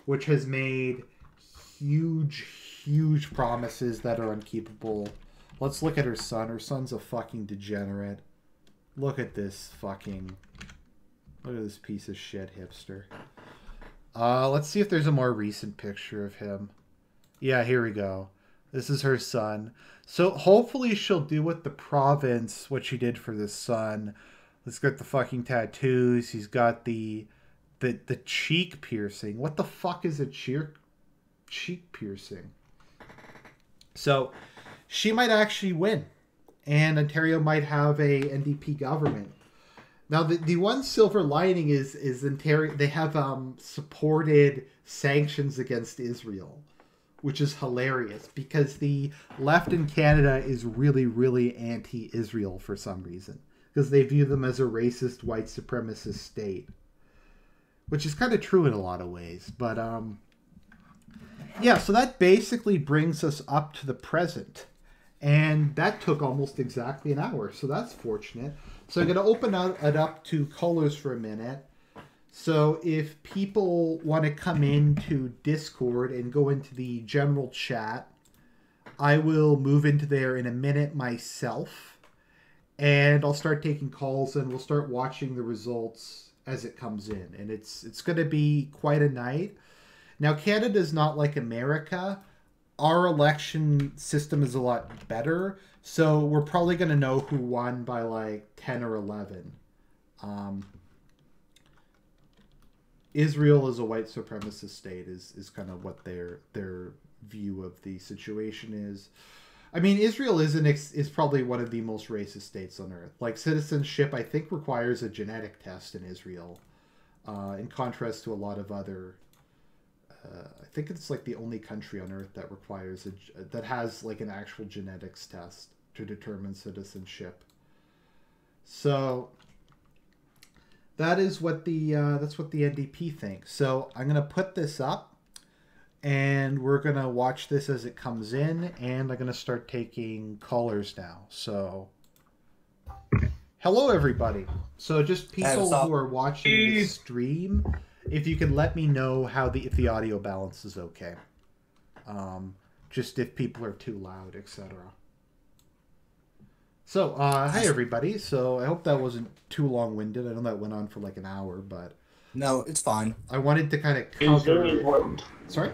which has made huge promises that are unkeepable. Let's look at her son. Her son's a fucking degenerate. Look at this piece of shit hipster. Let's see if there's a more recent picture of him. Yeah, here we go. This is her son. So hopefully she'll do with the province what she did for this son. He's got the fucking tattoos. He's got the cheek piercing. What the fuck is a cheek piercing? So she might actually win, and Ontario might have a NDP government. Now the one silver lining is Ontario. They have supported sanctions against Israel, which is hilarious because the left in Canada is really anti-Israel for some reason. Because they view them as a racist, white supremacist state. Which is kind of true in a lot of ways. But, Yeah, so that basically brings us up to the present. And that took almost exactly an hour, so that's fortunate. So I'm going to open it up to callers for a minute. So if people want to come into Discord and go into the general chat, I will move into there in a minute myself. And I'll start taking calls and we'll start watching the results as it comes in. And it's going to be quite a night. Now, Canada's not like America. Our election system is a lot better, so we're probably going to know who won by like 10 or 11. Israel is a white supremacist state is kind of what their view of the situation is. I mean, Israel is probably one of the most racist states on earth. Like, citizenship, I think, requires a genetic test in Israel, in contrast to a lot of other... I think it's like the only country on earth that requires that has like an actual genetics test to determine citizenship. So that is what that's what the NDP thinks. So I'm gonna put this up, and we're gonna watch this as it comes in, and I'm gonna start taking callers now. So hello everybody. So just people who are watching the stream. If you can let me know if the audio balance is okay. Just if people are too loud, etc. So, hi everybody. So I hope that wasn't too long-winded. I know that went on for like an hour, but... No, it's fine. I wanted to kind of cover... It was very important. Sorry?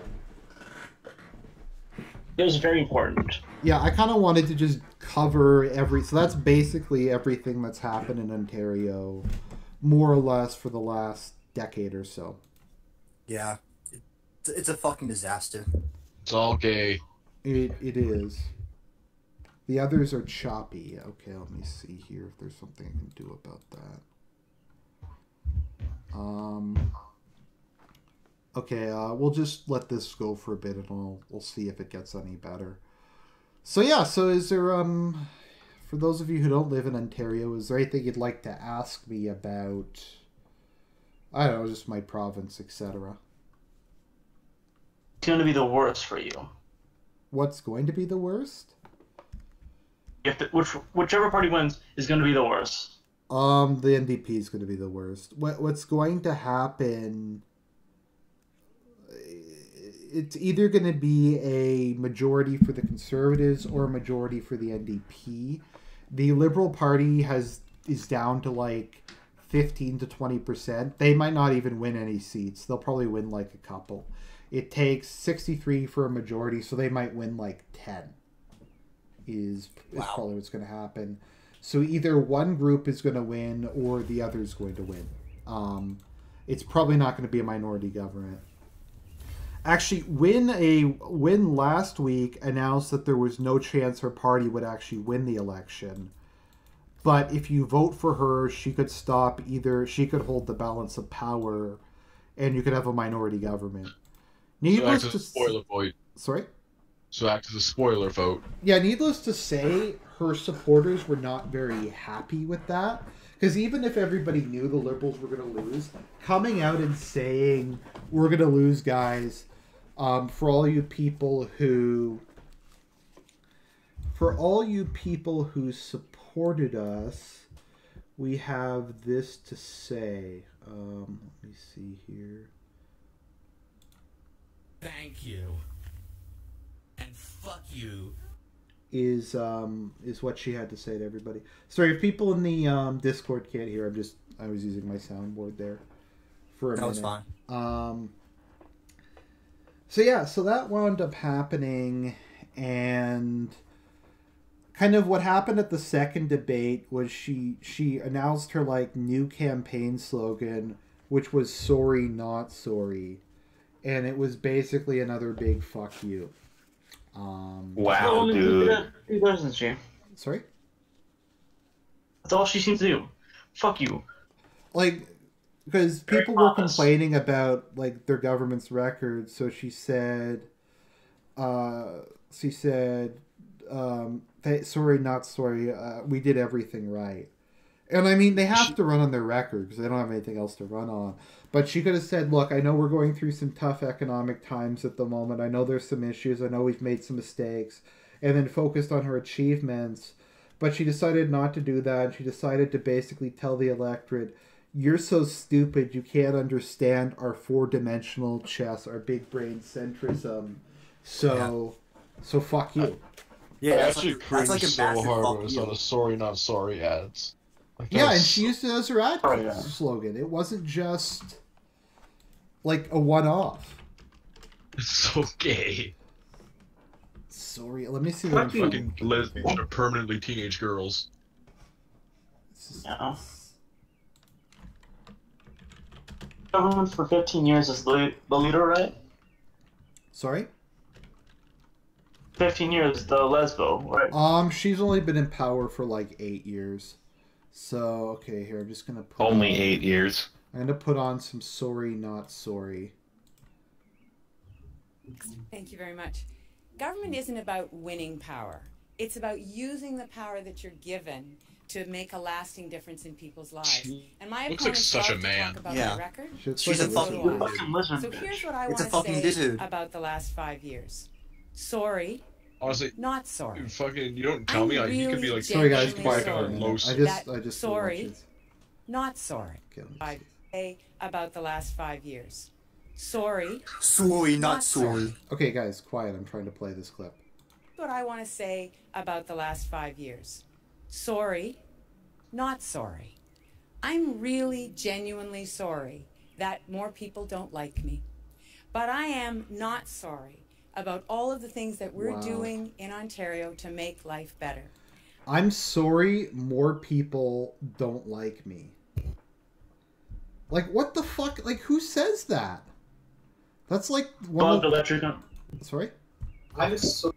It was very important. Yeah, I kind of wanted to just cover So that's basically everything that's happened in Ontario, more or less, for the last decade or so. Yeah, it's a fucking disaster. It's all gay. It is. The others are choppy. Okay, let me see here if there's something I can do about that. Okay, we'll just let this go for a bit, and we'll see if it gets any better. So yeah, so is there for those of you who don't live in Ontario, is there anything you'd like to ask me about? I don't know, just my province, etc. It's going to be the worst for you. What's going to be the worst? You have to, whichever party wins is going to be the worst. The NDP is going to be the worst. What's going to happen? It's either going to be a majority for the Conservatives or a majority for the NDP. The Liberal Party is down to like 15 to 20%. They might not even win any seats. They'll probably win like a couple. It takes 63 for a majority, so they might win like 10. Is probably what's going to happen. So either one group is going to win or the other is going to win. It's probably not going to be a minority government. Actually, Win last week announced that there was no chance her party would actually win the election. But if you vote for her, she could hold the balance of power, and you could have a minority government. Needless to spoiler vote. Sorry? So act as a spoiler vote. Yeah, needless to say, her supporters were not very happy with that. Because even if everybody knew the Liberals were going to lose, coming out and saying, we're going to lose, guys, for all you people who supported us, we have this to say. Let me see here. Thank you. And fuck you. Is what she had to say to everybody. Sorry, if people in the Discord can't hear, I was using my soundboard there for a minute. That was fine. So yeah, so that wound up happening, and kind of what happened at the second debate was she announced her like new campaign slogan, which was "Sorry, not sorry," and it was basically another big "fuck you." Wow, dude. Doesn't she? Sorry? That's all she seems to do. Fuck you. Like, because people were complaining about like their government's records, so she said, sorry, not sorry, we did everything right. And I mean, they have to run on their record because they don't have anything else to run on. But she could have said, look, I know we're going through some tough economic times at the moment. I know there's some issues. I know we've made some mistakes. And then focused on her achievements. But she decided not to do that. She decided to basically tell the electorate, you're so stupid you can't understand our four-dimensional chess, our big brain centrism. So fuck you. I actually cringed so hard when it was on the sorry not sorry ads. Like, yeah, and she used it as her ad slogan. It wasn't just like a one-off. It's so gay. Sorry, let me see what fucking lesbian or permanently teenage girls. Yeah. Government for 15 years is the leader, right? Sorry? 15 years, the lesbo, right? She's only been in power for like 8 years. So, okay, here, I'm just gonna put only 8 years. I'm gonna put on some sorry, not sorry. Thank you very much. Government isn't about winning power. It's about using the power that you're given to make a lasting difference in people's lives. And my looks like such a man. Talk about my record. She's a fucking lizard. So here's what I want to say about the last 5 years. Sorry. Honestly, not sorry. Fucking, you don't tell me. Like, you could be like, sorry guys, quiet for a most. I just sorry, not sorry. I say about the last 5 years. Sorry. Sorry, not sorry. Okay, guys, quiet. I'm trying to play this clip. What I want to say about the last 5 years. Sorry, not sorry. I'm really genuinely sorry that more people don't like me. But I am not sorry about all of the things that we're doing in Ontario to make life better. I'm sorry more people don't like me. Like, what the fuck? Like, who says that? That's like one of the... Sorry? I'm so...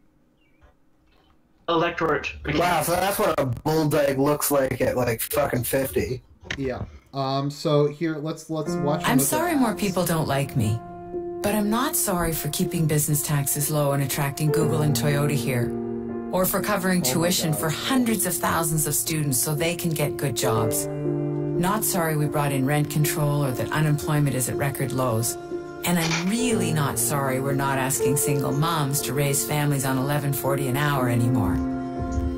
Electorate. Wow, so that's what a bulldog looks like at like fucking 50. Yeah. So here, let's watch. I'm sorry more people don't like me, but I'm not sorry for keeping business taxes low and attracting Google and Toyota here, or for covering tuition for hundreds of thousands of students so they can get good jobs. Not sorry we brought in rent control or that unemployment is at record lows. And I'm really not sorry we're not asking single moms to raise families on $11.40 an hour anymore.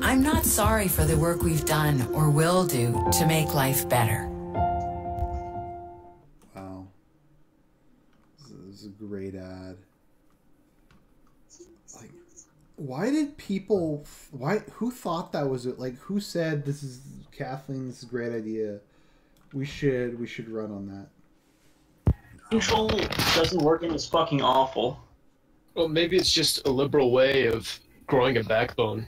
I'm not sorry for the work we've done or will do to make life better. Wow. This is a great ad. Like, why did people... Who thought that was it? Like, who said, this is... Kathleen, this is a great idea. We should run on that. Control doesn't work and it's fucking awful. Well, maybe it's just a liberal way of growing a backbone.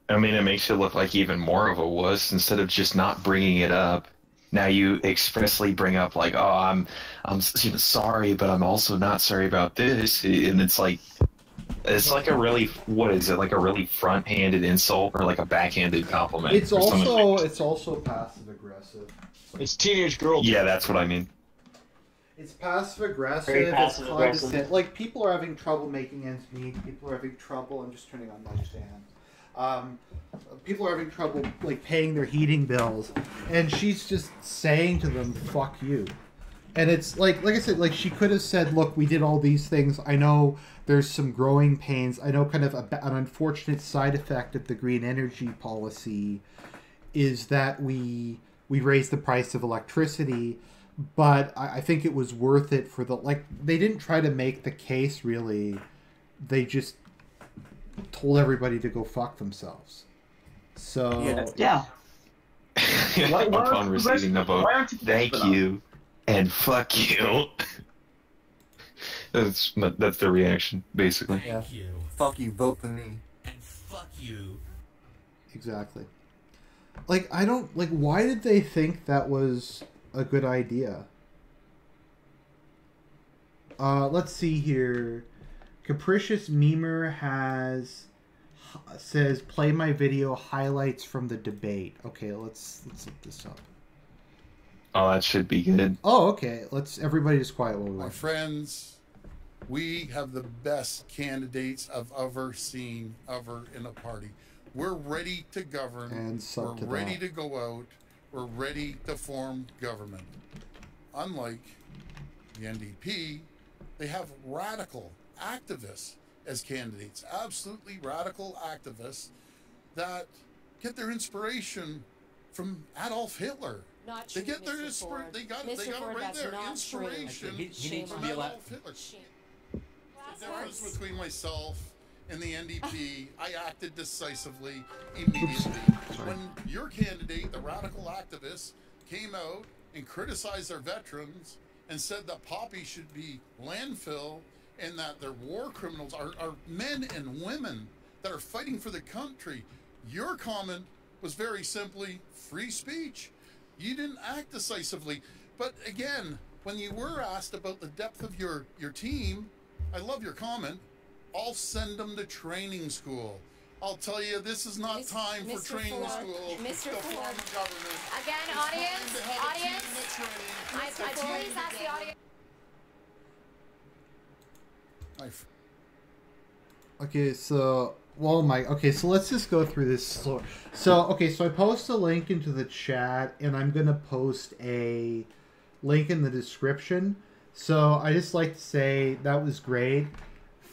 I mean, it makes it look like even more of a wuss instead of just not bringing it up. Now you expressly bring up like, oh, I'm sorry, but I'm also not sorry about this, and it's like a really, what is it, like a really front-handed insult or like a backhanded compliment? It's also passive aggressive. It's teenage girls. Yeah, that's what I mean. It's passive aggressive. It's condescending. Like, people are having trouble making ends meet. People are having trouble. I'm just turning on my fan. People are having trouble like paying their heating bills, and she's just saying to them, "Fuck you." And it's like I said, like she could have said, "Look, we did all these things. I know there's some growing pains. I know kind of an unfortunate side effect of the green energy policy is that we raised the price of electricity." But I think it was worth it for the... Like, they didn't try to make the case, really. They just told everybody to go fuck themselves. So... Yeah. Upon receiving the vote, thank you, and fuck you. That's their reaction, basically. Thank you. Fuck you, vote for me. And fuck you. Exactly. Like, I don't... Like, why did they think that was... a good idea? Let's see here. Capricious Memer says play my video highlights from the debate. Okay, let's look this up. Oh, that should be good. Oh, okay. Everybody just quiet while we watch. My friends, we have the best candidates I've ever seen ever in a party. We're ready to govern. And we're ready to go out. were ready to form government. Unlike the NDP, they have radical activists as candidates, absolutely radical activists that get their inspiration from Adolf Hitler. Not true, They get their Mr. Ford. they got Mr. it Ford, right that's there. not Inspiration true. He needs to from be allowed. Adolf Hitler. The difference between myself and the NDP, I acted decisively immediately. When your candidate, the radical activists, came out and criticized our veterans and said that Poppy should be landfill and that they're war criminals, are men and women that are fighting for the country, your comment was very simply free speech. You didn't act decisively. But again, when you were asked about the depth of your team, I love your comment. I'll send them to training school. I'll tell you, this is not time for training school. Mr. to Ford. form a government. Again, It's audience, time to have a team audience. that's ready. I please ask the audience. Okay, so so let's just go through this slow. So I post a link into the chat, and I'm gonna post a link in the description. So I just like to say that was great.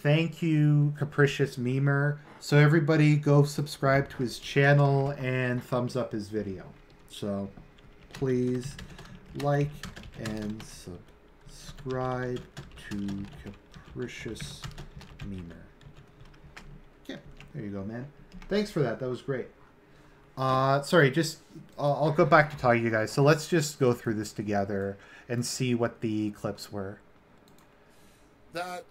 Thank you, Capricious Memer. So everybody go subscribe to his channel and thumbs up his video. So please like and subscribe to Capricious Memer. Okay, there you go, man. Thanks for that. That was great. Sorry, just I'll go back to talking to you guys. So let's just go through this together and see what the clips were. That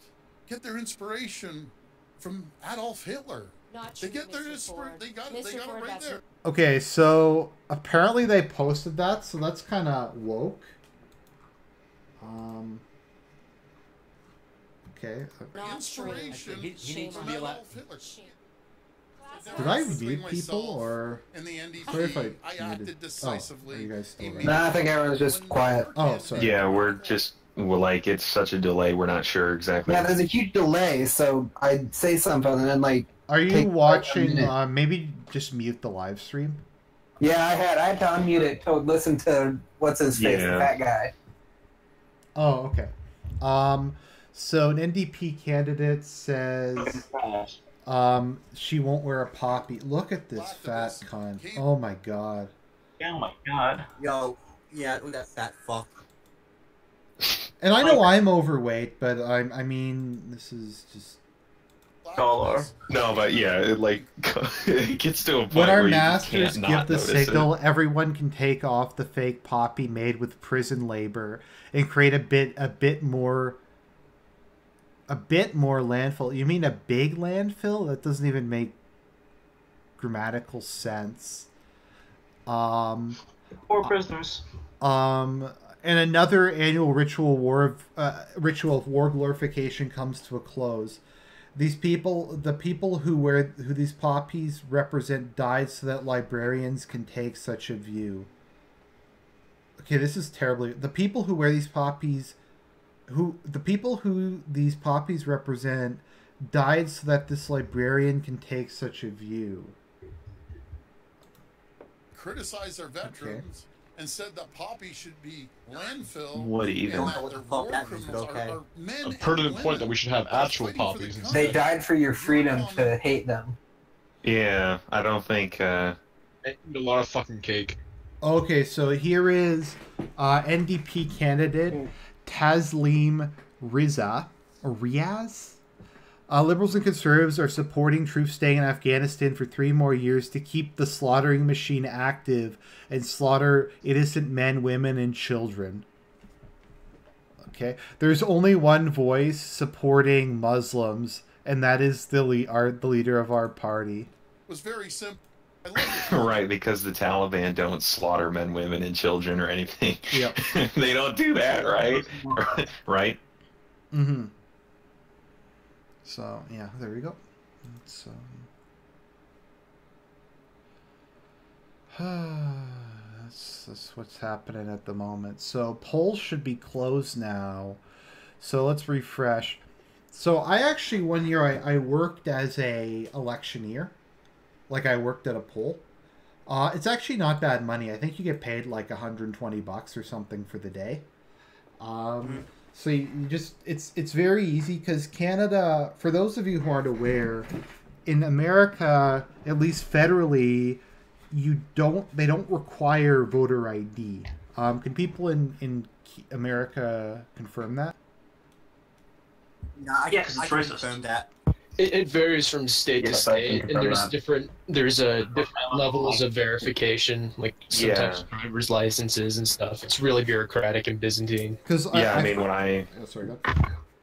get their inspiration from Adolf Hitler. Not They true, get their Mr. inspiration. Ford. They got Mr. it Ford, right that's there. Okay, so apparently they posted that, so that's kind of woke. Okay. Not true. Inspiration He needs to from be allowed. Adolf Hitler. Did I mute people or? And the NDP, Sorry if I acted muted. decisively. Are you guys still there? Nah, I think everyone's just quiet. Oh, sorry. Yeah, we're like, it's such a delay. We're not sure exactly. Yeah, there's a huge delay, so I'd say something and then like. Are you take, like, a watching? minute. Maybe just mute the live stream. Yeah, I had to unmute it to listen to what's his face, Yeah. the fat guy. Oh, okay. So an NDP candidate says she won't wear a poppy. Look at this fat cunt. Oh my god. Oh my god. Yo, yeah, look at that fat fuck. And I know I'm overweight, but I mean, this is just. Dollar. No, but yeah, it gets to a point When our where you masters can't give not the notice signal, it. everyone can take off the fake poppy made with prison labor and create a bit more landfill. You mean a big landfill? That doesn't even make grammatical sense. Poor prisoners. And another annual ritual of war glorification comes to a close. The people who these poppies represent died so that librarians can take such a view. Okay, this is terribly. The people who wear these poppies, these poppies represent, died so that this librarian can take such a view. Criticize our veterans and said that Poppy should be landfill. What even? And that their war criminals are men I've heard and of the point women that we should have that are actual fighting for the poppies. country. They died for your freedom to hate them. Yeah, I don't think. I eat a lot of fucking cake. Okay, so here is NDP candidate Taslim Riaz. Liberals and conservatives are supporting troops staying in Afghanistan for 3 more years to keep the slaughtering machine active and slaughter innocent men, women, and children. Okay, there's only one voice supporting Muslims, and that is the leader of our party. Was very simple. Right, because the Taliban don't slaughter men, women, and children or anything. Yep. They don't do that, right? Right? Mm-hmm. So, yeah, there we go. That's what's happening at the moment. So, polls should be closed now. So, let's refresh. So, I actually, one year, I worked as a electioneer. Like, I worked at a poll. It's actually not bad money. I think you get paid like $120 or something for the day. So you just it's very easy because Canada, for those of you who aren't aware, in America, at least federally, they don't require voter ID. Can people in America confirm that? No, I can confirm that. It varies from state to state, and there's different levels of verification, like sometimes driver's licenses and stuff. It's really bureaucratic and Byzantine. I mean,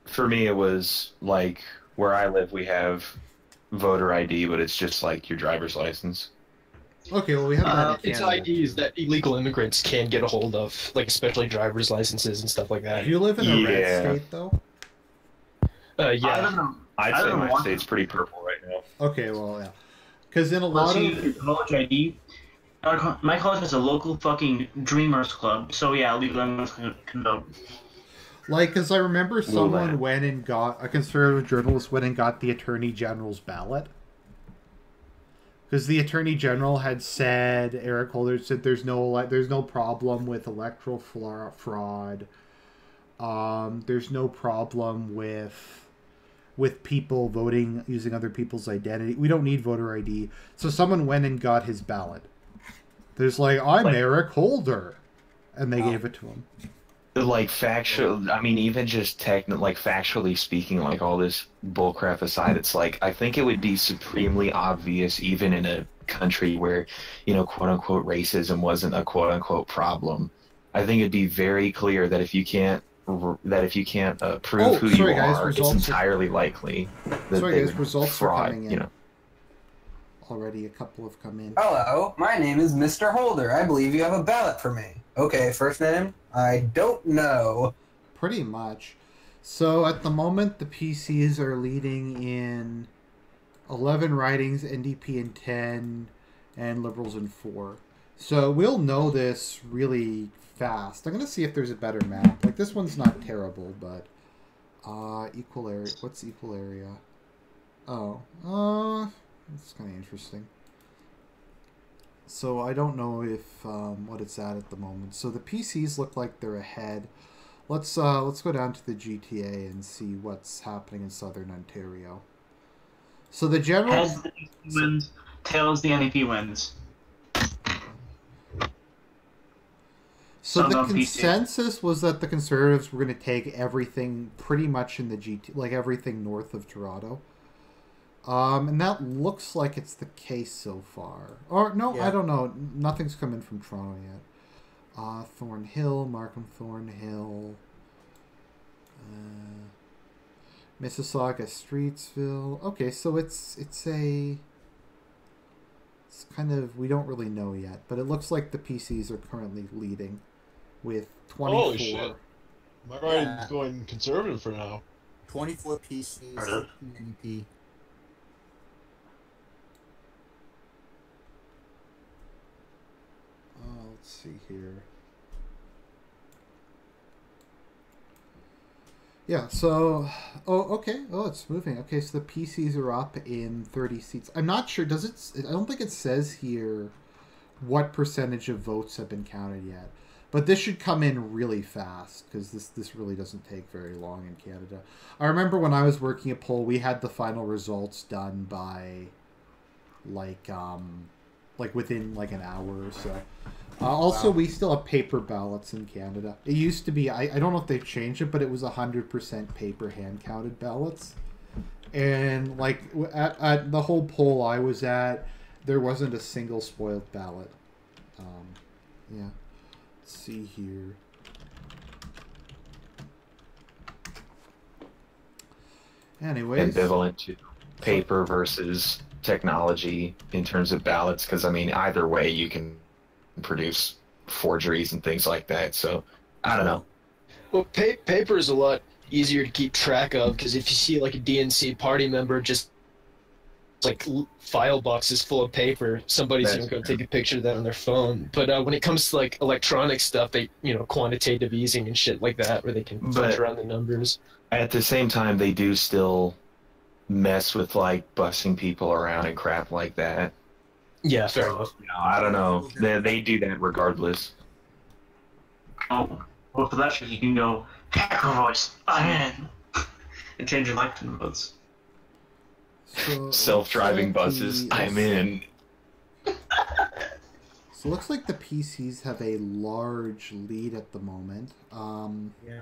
for me, it was like where I live, we have voter ID, but it's just like your driver's license. Okay, well, we have that in It's Canada. IDs that illegal immigrants can get a hold of, like especially driver's licenses and stuff like that. Do you live in a red state, though? Yeah. I'd say my state's pretty purple right now. Okay, well, yeah. Because in a lot of... college ID, my college has a local fucking Dreamers Club, so yeah, legal immigrants can vote. Like, because I remember someone went and got... A conservative journalist went and got the Attorney General's ballot. Because the Attorney General had said, Eric Holder said, there's no problem with electoral fraud. There's no problem with people voting using other people's identity. We don't need voter ID. So someone went and got his ballot. There's I'm Eric Holder. And they gave it to him. Like, I mean, even just factually speaking, like, all this bullcrap aside, it's like, I think it would be supremely obvious, even in a country where, quote-unquote racism wasn't a quote-unquote problem. I think it'd be very clear that if you can't prove who you are, it's entirely likely that results fraud, are coming in. Already a couple have come in. Hello, my name is Mr. Holder. I believe you have a ballot for me. Okay, first name? I don't know. Pretty much. So at the moment, the PCs are leading in 11 ridings, NDP in 10, and Liberals in 4. So we'll know this really fast. I'm going to see if there's a better map. Like, this one's not terrible, but... equal area. What's equal area? Oh, that's kind of interesting. So I don't know if what it's at the moment. So the PCs look like they're ahead. Let's go down to the GTA and see what's happening in Southern Ontario. So the general Heads the PC wins, tails the NDP wins. So the consensus was that the Conservatives were going to take everything pretty much in the GT, like everything north of Toronto. And that looks like it's the case so far. Or, no, yeah. I don't know. Nothing's come in from Toronto yet. Thornhill, Markham Thornhill. Mississauga, Streetsville. Okay, so it's kind of, we don't really know yet. But it looks like the PCs are currently leading with 24. Holy shit. Am I right going conservative for now? 24 PCs, NDP. Let's see here. Yeah, so... Oh, okay. Oh, it's moving. Okay, so the PCs are up in 30 seats. I'm not sure. Does it... I don't think it says here what percentage of votes have been counted yet. But this should come in really fast, because this really doesn't take very long in Canada. I remember when I was working at Poll, we had the final results done by, like within, like, an hour or so. Also, we still have paper ballots in Canada. It used to be, I don't know if they've changed it, but it was 100% paper hand-counted ballots. And, like, at the whole poll I was at, there wasn't a single spoiled ballot. Yeah. Let's see here. Anyways. Ambivalent to paper versus technology in terms of ballots, because, I mean, either way you can produce forgeries and things like that, so I don't know. Well, paper is a lot easier to keep track of, because if you see like a DNC party member just like file boxes full of paper, somebody's going to take a picture of that on their phone. But when it comes to like electronic stuff, they, quantitative easing and shit like that, where they can filter around the numbers. At the same time, they do still mess with like busing people around and crap like that. Yeah, fair enough. No, I don't know. They do that regardless. Oh, well, for that shit, you can go, hacker voice, I'm in, and change your life modes. So, Self-driving buses, I'm in. So it looks like the PCs have a large lead at the moment. Yeah.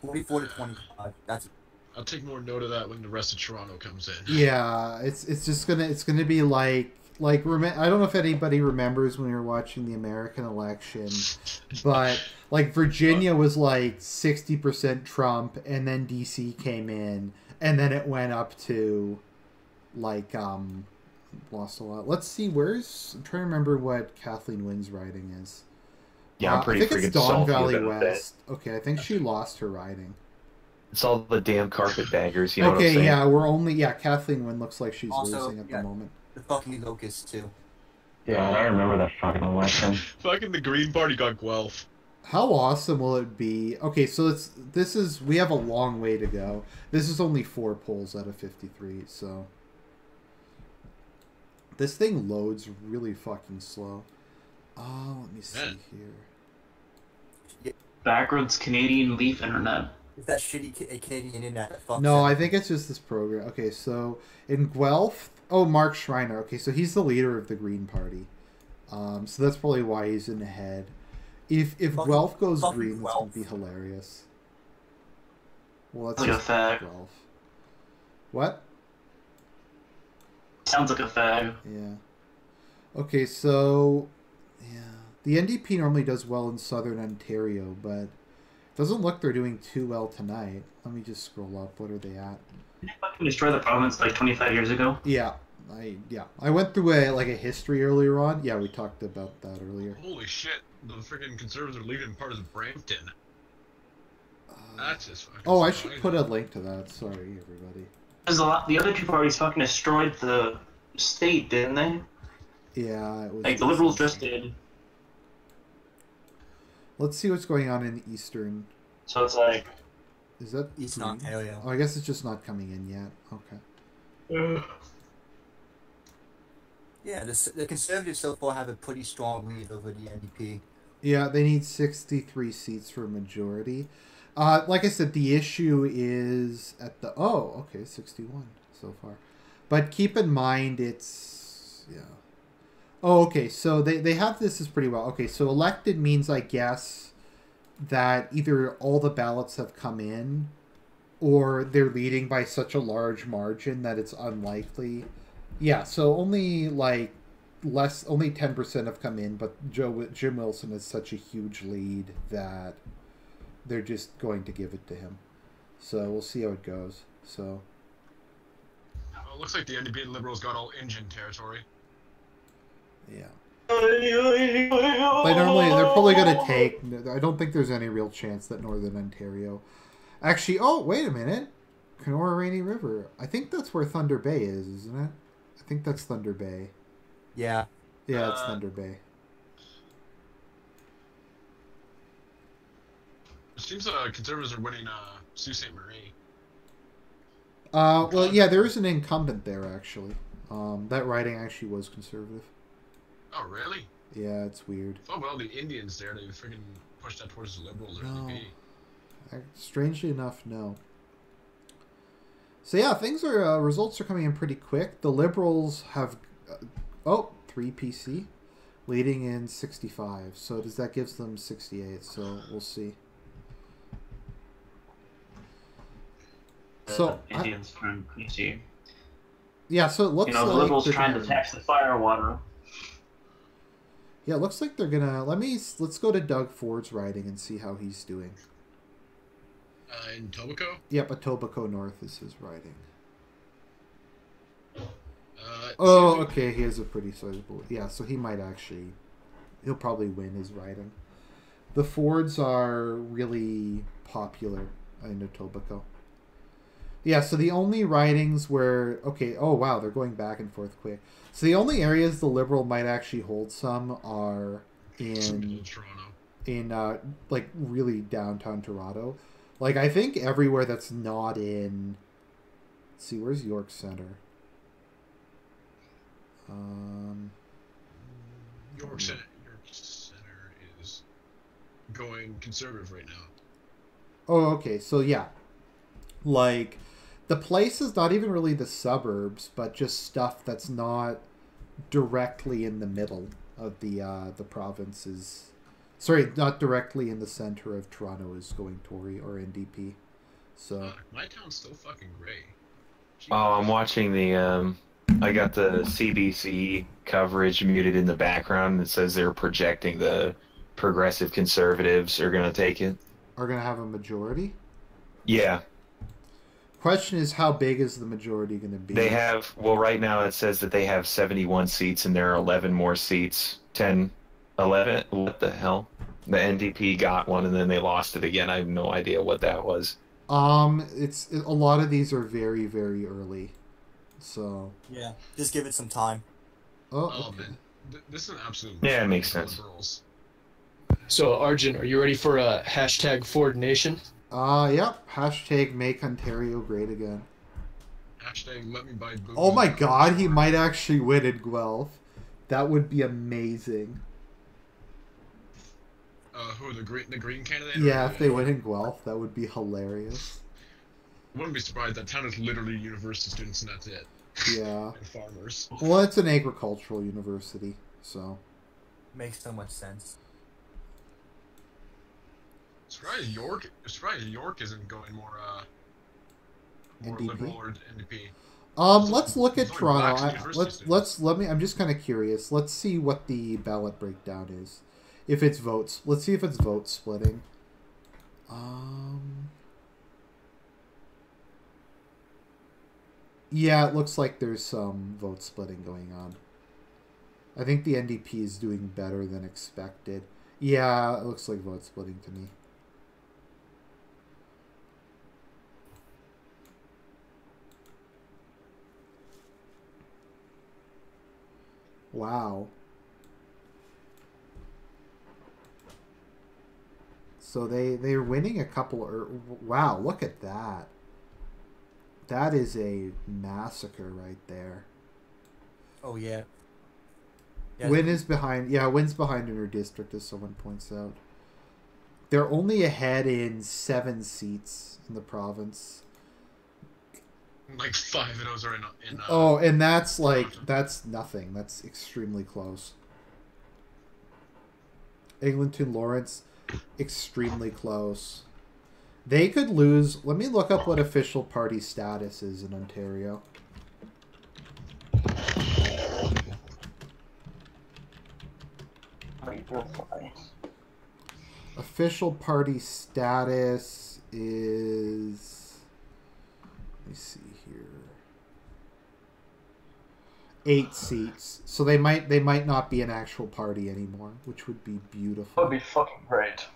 44 to 25. That's. I'll take more note of that when the rest of Toronto comes in. Yeah, it's just gonna be like I don't know if anybody remembers when we were watching the American election, but like Virginia was like 60% Trump, and then DC came in, and then it went up to like lost a lot. Let's see, I'm trying to remember what Kathleen Wynn's riding is. Yeah, I'm pretty I think it's Don salty Valley about West. Okay, I think she lost her riding. It's all the damn carpetbaggers, you know what I'm Okay, saying? yeah, Kathleen Wynn looks like she's Also, losing at the moment. The fucking locusts too. Yeah, I remember that fucking election. Fucking the Green Party got Guelph. How awesome will it be? Okay, so we have a long way to go. This is only 4 polls out of 53, so this thing loads really fucking slow. Oh, let me see here. Backwards Canadian Leaf Internet. It's that shitty Canadian internet that fucks No, up. I think it's just this program. Okay, so in Guelph, Mark Schreiner. Okay, so he's the leader of the Green Party. So that's probably why he's in ahead. If Guelph goes green, it's gonna be hilarious. Well, that's Like a just fag. Guelph. What? Sounds like a fag. Yeah. Okay, so yeah, the NDP normally does well in Southern Ontario, but it doesn't look they're doing too well tonight. Let me just scroll up. What are they at? Did they fucking destroy the province like 25 years ago? Yeah, I went through a history earlier on. Yeah, we talked about that earlier. Holy shit, the freaking Conservatives are leaving part of Brampton. That's just fucking Oh, I should put a link to that. Sorry, everybody. There's the other two parties fucking destroyed the state, didn't they? Yeah, it was Like the Liberals just did. Let's see what's going on in the Eastern. So it's like, is that Eastern green? Ontario. Oh, I guess it's just not coming in yet. Okay. Yeah, the Conservatives so far have a pretty strong lead over the NDP. Yeah, they need 63 seats for a majority. Like I said, the issue is at the... Oh, okay, 61 so far. But keep in mind it's... Yeah. Oh, okay, so they have this as pretty well. Okay, so elected means, I guess, that either all the ballots have come in or they're leading by such a large margin that it's unlikely. Yeah, so only only 10% have come in, but Jim Wilson has such a huge lead that they're just going to give it to him. So we'll see how it goes. So It looks like the NDP and Liberals got all engine territory. yeah. They're probably going to take... I don't think there's any real chance that Northern Ontario... Actually, oh, wait a minute. Kenora Rainy River. I think that's where Thunder Bay is, isn't it? I think that's Thunder Bay. Yeah. Yeah, it's Thunder Bay. It seems Conservatives are winning Sault Ste. Marie. Well, yeah, there is an incumbent there, actually. That riding actually was Conservative. Oh, really? Yeah, it's weird. Oh, well, the Indians there, they freaking pushed that towards the Liberals or NDP. Strangely enough, no. So yeah, results are coming in pretty quick. The Liberals have 3 PC, leading in 65. So that gives them 68. So we'll see. So Indians from PC. Yeah, so it looks the like Liberals they're trying gonna... to tax the fire water. Yeah, it looks like they're gonna... Let's go to Doug Ford's riding and see how he's doing. In Etobicoke? Yep, Etobicoke North is his riding. Oh, okay, he has a pretty sizable... Yeah, so he might actually... He'll probably win his riding. The Fords are really popular in Etobicoke. Yeah, so the only ridings where... Okay, oh wow, they're going back and forth quick. So the only areas the Liberal might actually hold some are in... Toronto. Like, really downtown Toronto. Like, I think everywhere that's not in... Let's see, where's York Center? York Center is going conservative right now. Oh, okay. So yeah, like the place is not even really the suburbs, but just stuff that's not directly in the middle of the provinces. Sorry, not directly in the center of Toronto is going Tory or NDP. So my town's still fucking gray. Oh, I'm watching the. I got the CBC coverage muted in the background. It says they're projecting the progressive conservatives are going to take it. Are going to have a majority? Yeah. Question is, how big is the majority going to be? They have, well, right now it says that they have 71 seats and there are 11 more seats. 10, 11? What the hell? The NDP got one and then they lost it again. I have no idea what that was. It's a lot of these are very, very early. So yeah, just give it some time. Oh, okay. Man. This is an absolute. Yeah, it makes sense. So, Argent, are you ready for a hashtag Ford Nation? Yep. Hashtag make Ontario great again. Hashtag let me buy booze. Oh my god, he might actually win in Guelph. That would be amazing. Who, the green candidate? Yeah, if they win in Guelph, that would be hilarious. Wouldn't be surprised. That town is literally university students and that's it. Yeah. And farmers. Well, it's an agricultural university, so. Makes so much sense. Surprised York isn't going more NDP? liberal or NDP. Let's look at Toronto. Let me. I'm just kind of curious. Let's see what the ballot breakdown is. If it's votes, let's see if it's vote splitting. Yeah, it looks like there's some vote splitting going on. I think the NDP is doing better than expected. Yeah, it looks like vote splitting to me. Wow. So they're winning a couple. Wow, look at that. That is a massacre right there. Oh yeah. Win is behind. Yeah, Win's behind in her district, as someone points out. They're only ahead in 7 seats in the province. Like 5 of those are in oh, and that's that's nothing. That's extremely close. Eglinton Lawrence, extremely close. They could lose. Let me look up what official party status is in Ontario. Official party status is, let me see here, 8 seats. So they might not be an actual party anymore, which would be beautiful. That'd be fucking great.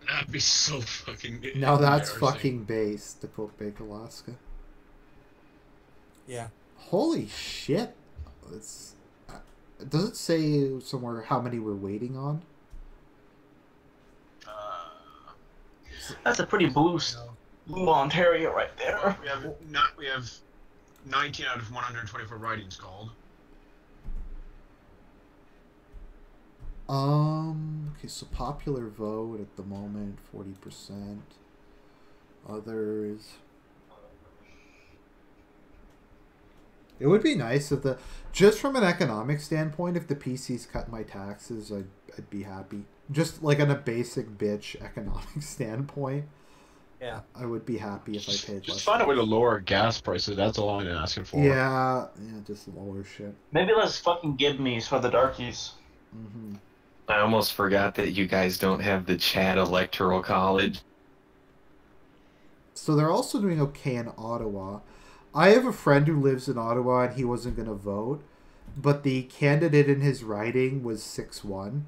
That'd be so fucking. Now that's fucking base, to quote Bake Alaska. Yeah. Holy shit! It's. Does it say somewhere how many we're waiting on? That's a pretty blue Ontario right there. We have 19 out of 124 writings called. Okay, so popular vote at the moment, 40%. Others. It would be nice if just from an economic standpoint, if the PCs cut my taxes, I'd be happy. Just like on a basic bitch economic standpoint. Yeah. I would be happy if I paid less. Just find a way to lower gas prices, that's all I'm asking for. Yeah, just lower shit. Maybe less fucking gibbeys for the darkies. Mm-hmm. I almost forgot that you guys don't have the Chad Electoral College. So they're also doing okay in Ottawa. I have a friend who lives in Ottawa and he wasn't going to vote, but the candidate in his riding was 6'1",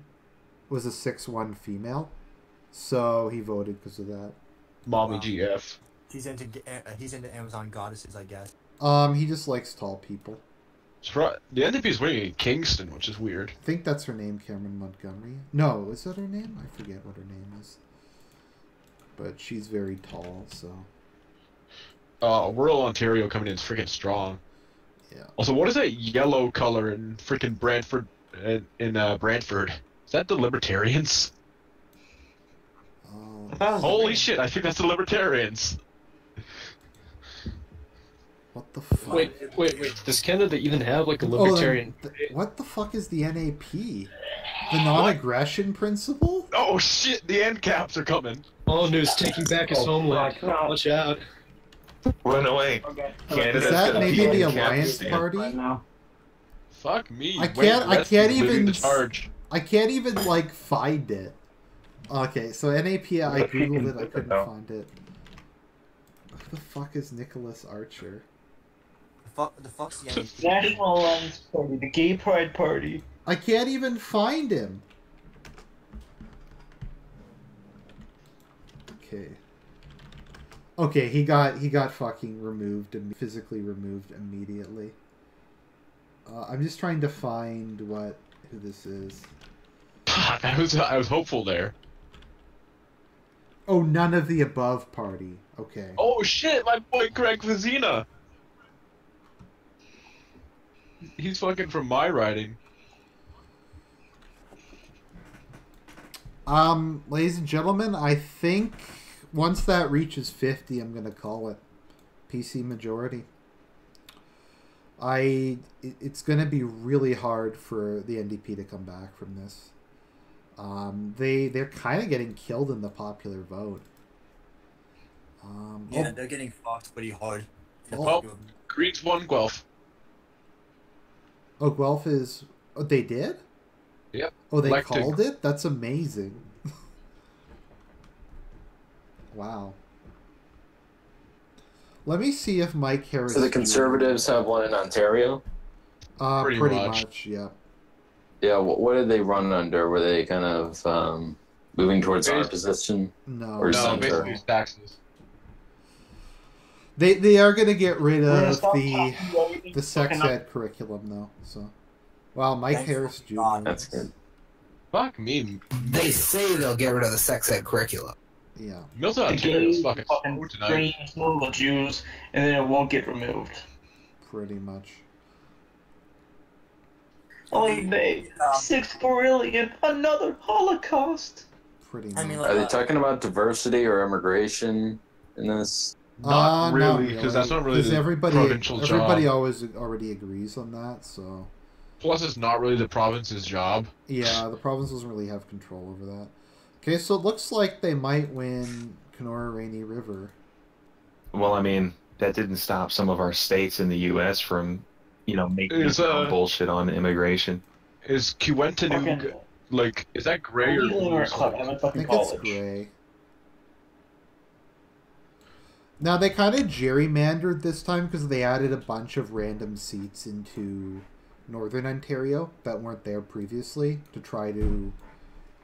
was a 6'1" female, so he voted because of that. Mommy GF. He's into Amazon goddesses, I guess. He just likes tall people. The NDP is winning in Kingston, which is weird. I think that's her name, Cameron Montgomery. No, is that her name? I forget what her name is. But she's very tall, so... Rural Ontario coming in is freaking strong. Yeah. Also, what is that yellow color in freaking Brantford, in Brantford. Is that the Libertarians? Holy shit! I think that's the Libertarians. What the fuck? Wait. Does Canada even have like a libertarian? What the fuck is the NAP? The non-aggression principle? Oh shit! The end caps are coming. All news taking back his homeland. Watch out! Run away. Is that maybe the Alliance Party? Fuck me. I can't even like find it. Okay, so NAP, I googled it, I couldn't find it. Who the fuck is Nicholas Archer? The fuck's the NAP? National Alliance Party, the Gay Pride Party. I can't even find him. Okay, he got fucking removed and physically removed immediately. I'm just trying to find who this is. I was hopeful there. Oh, none of the above party. Okay. Oh shit, my boy Greg Vizina. He's fucking from my riding. Ladies and gentlemen, I think once that reaches 50, I'm gonna call it PC majority. It's gonna be really hard for the NDP to come back from this. They're kind of getting killed in the popular vote. They're getting fucked pretty hard. Greens won Guelph. Oh, Guelph is... Oh, they did? Yep. Oh, they called it? That's amazing. Wow. Let me see if Mike Harris... So the Conservatives have one in Ontario? Pretty much, yeah. Yeah, what did they run under? Were they kind of moving towards our position? No. Or basically taxes. They are going to get rid of the sex ed curriculum, though. So, wow, Mike Harris Jr. That's good. Fuck me. They say they'll get rid of the sex ed curriculum. Yeah. Milton, Ontario's fucking screwed tonight. The Jews, and then it won't get removed. Pretty much. Only made 6 billion, another Holocaust. Pretty much. I mean, Are they talking about diversity or immigration in this? Not really, because that's not really the provincial job. Everybody already agrees on that, so... Plus, it's not really the province's job. Yeah, the province doesn't really have control over that. Okay, so it looks like they might win Kenora Rainy River. Well, I mean, that didn't stop some of our states in the U.S. from, making bullshit on immigration. Is Kiwentanu, is that gray or blue? I think it's gray. Now, they kind of gerrymandered this time because they added a bunch of random seats into Northern Ontario that weren't there previously to try to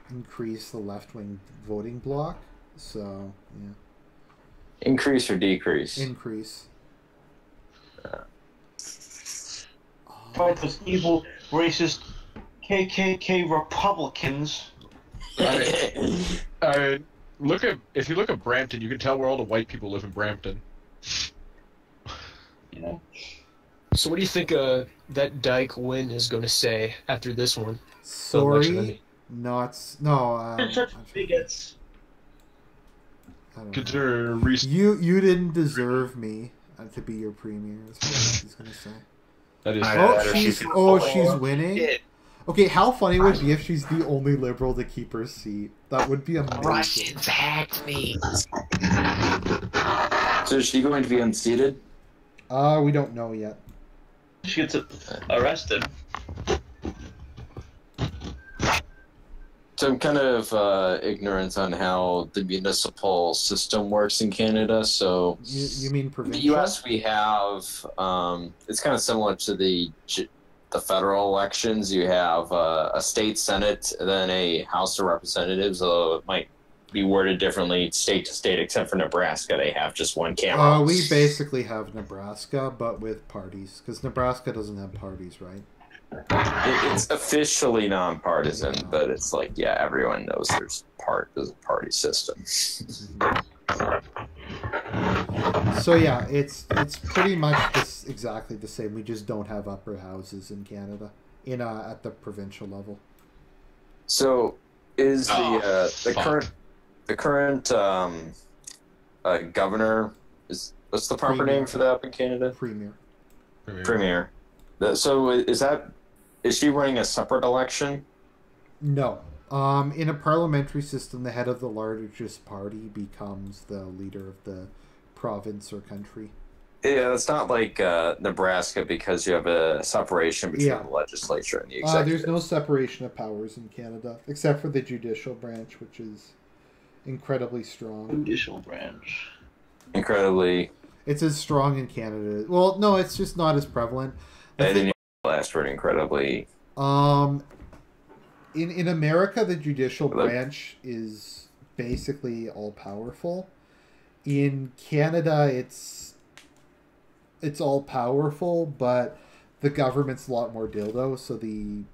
increase the left-wing voting bloc. So, yeah. Increase or decrease? Increase. Fight those evil, racist KKK Republicans. If you look at Brampton, you can tell where all the white people live in Brampton. So what do you think that Dyke win is going to say after this one? Sorry, no. Such bigots. You didn't deserve me to be your premier. That's what he's going to say. That is. She's winning. Shit. Okay, how funny would it be if she's the only liberal to keep her seat? That would be amazing. Russians hacked me. So is she going to be unseated? We don't know yet. She gets arrested. So I'm kind of ignorant on how the municipal system works in Canada. So you mean provincial? The U.S. we have it's kind of similar to the federal elections. You have a state senate, then a House of Representatives. Although it might be worded differently state to state, except for Nebraska, they have just one camera. We basically have Nebraska, but with parties, because Nebraska doesn't have parties, right? It's officially nonpartisan, but it's like, yeah, everyone knows there's a party system. So yeah, it's pretty much exactly the same. We just don't have upper houses in Canada. at the provincial level. So, is the current governor what's the proper name for that up in Canada? Premier. So is she running a separate election? No. In a parliamentary system, the head of the largest party becomes the leader of the province or country. Yeah, it's not like Nebraska because you have a separation between the legislature and the executive. There's no separation of powers in Canada, except for the judicial branch, which is incredibly strong. Judicial branch. Incredibly. It's as strong in Canada. Well, no, it's just not as prevalent. I didn't use the last word, incredibly. In America, the judicial branch is basically all powerful. In Canada, it's all powerful, but the government's a lot more dildo, so the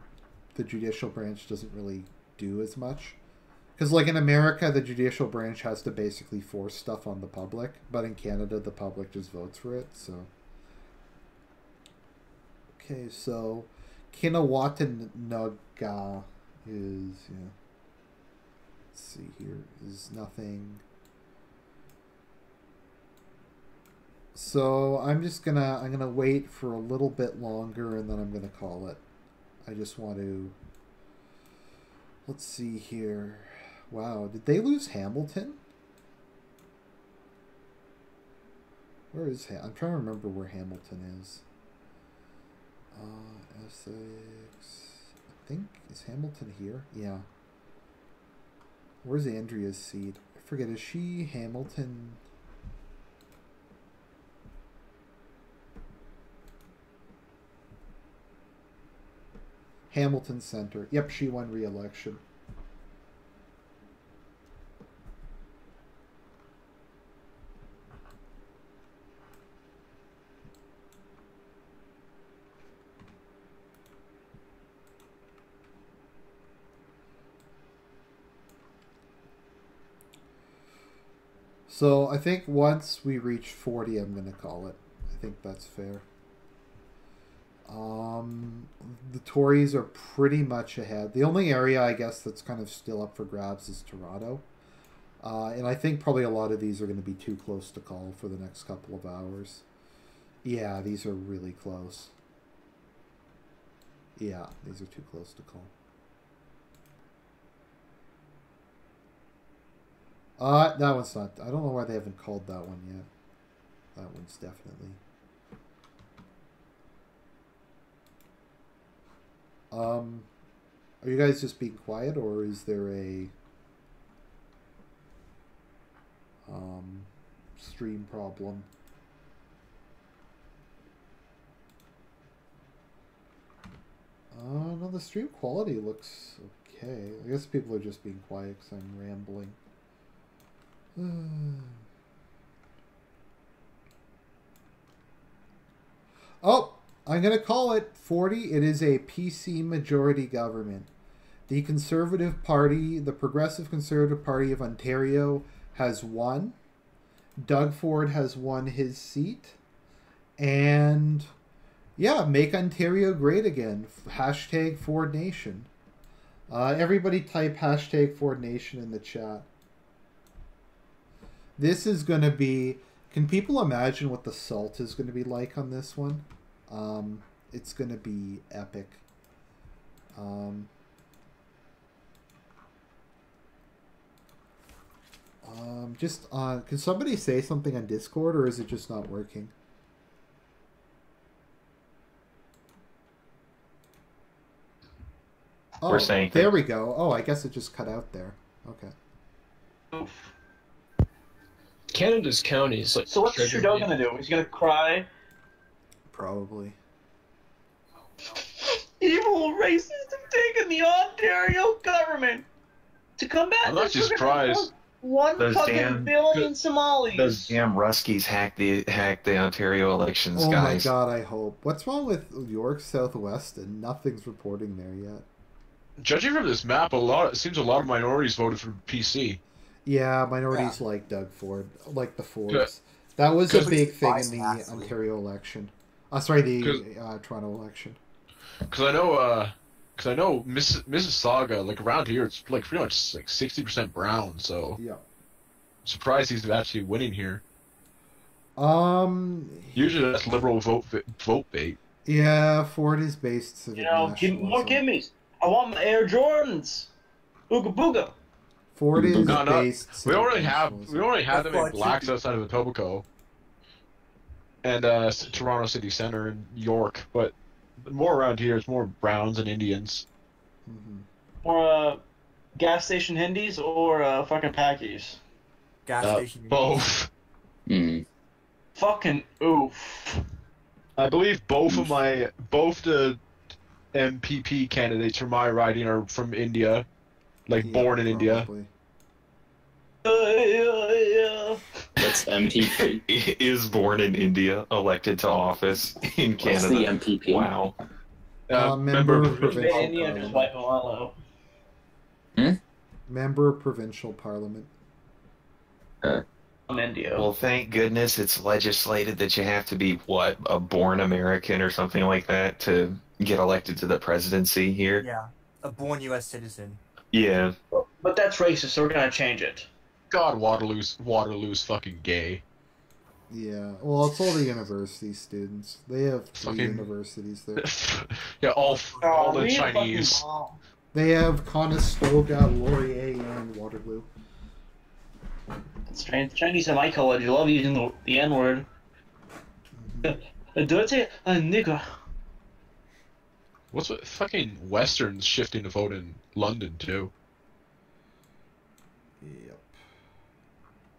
judicial branch doesn't really do as much. Because, like, in America, the judicial branch has to basically force stuff on the public, but in Canada, the public just votes for it, so... Okay, so... Kinawatanaga is, let's see here, is nothing... So, I'm gonna wait for a little bit longer, and then I'm gonna call it. I just want to... Let's see here... Wow, did they lose Hamilton? Where is I'm trying to remember where Hamilton is. Essex. I think, is Hamilton here? Yeah. Where's Andrea's seat? I forget, is she Hamilton? Hamilton Center. Yep, she won re-election. So I think once we reach 40, I'm going to call it. I think that's fair. The Tories are pretty much ahead. The only area, I guess, that's kind of still up for grabs is Toronto. And I think probably a lot of these are going to be too close to call for the next couple of hours. Yeah, these are really close. Yeah, these are too close to call. That one's not... I don't know why they haven't called that one yet. That one's definitely... Are you guys just being quiet, or is there a... stream problem? No, the stream quality looks okay. I guess people are just being quiet because I'm rambling. Oh, I'm going to call it 40. It is a PC majority government. The Conservative Party, the Progressive Conservative Party of Ontario, has won. Doug Ford has won his seat. And yeah, make Ontario great again. Hashtag Ford Nation. Everybody type hashtag Ford Nation in the chat. This is going to be... Can people imagine what the salt is going to be like on this one? It's going to be epic. Can somebody say something on Discord, or is it just not working? Oh, We're saying there we go. Oh, I guess it just cut out there. Okay. Canada's counties. Like, so what's Trudeau gonna do? He's gonna cry? Probably. Evil racists have taken the Ontario government to combat I'm not this. just surprised. Those $1 Somalis. Those damn Ruskies hacked the Ontario elections, Oh guys. my god, I hope. What's wrong with York Southwest and nothing's reporting there yet? Judging from this map, it seems a lot of minorities voted for PC. Yeah, minorities like Doug Ford, like the Fords. That was a big thing in the Ontario election. Sorry, the Toronto election. Because I know Mississauga, like around here, it's like pretty much like 60% brown. So yeah, surprised he's actually winning here. Usually that's liberal vote bait. Yeah, Ford is based. You know, more gimmies. I want my Air Jordans. Ooga booga. Ford is based. We already have them in blacks outside of Etobicoke and Toronto City Centre and York, but more around here it's more browns and Indians. More gas station Hindis or fucking Packies? Gas station. Both. Fucking oof. I believe both the MPP candidates for my riding are from India, like born in India. That's MPP. Is born in India, elected to office in Canada. What's the MPP? Wow. Member of India provincial just wipe them all out. Member of provincial parliament. From India. Well, thank goodness it's legislated that you have to be, what, a born American or something like that to get elected to the presidency here? Yeah, a born U.S. citizen. Yeah. But that's racist, so we're gonna change it. God, Waterloo's fucking gay. Yeah, well, it's all the university students. They have three Fucking- universities there. Yeah, all the Chinese. They have Conestoga, Laurier, and Waterloo. Strange. Chinese in my college love using the N-word. Dirty nigger. What's with fucking Westerns shifting to vote in London too? Yep.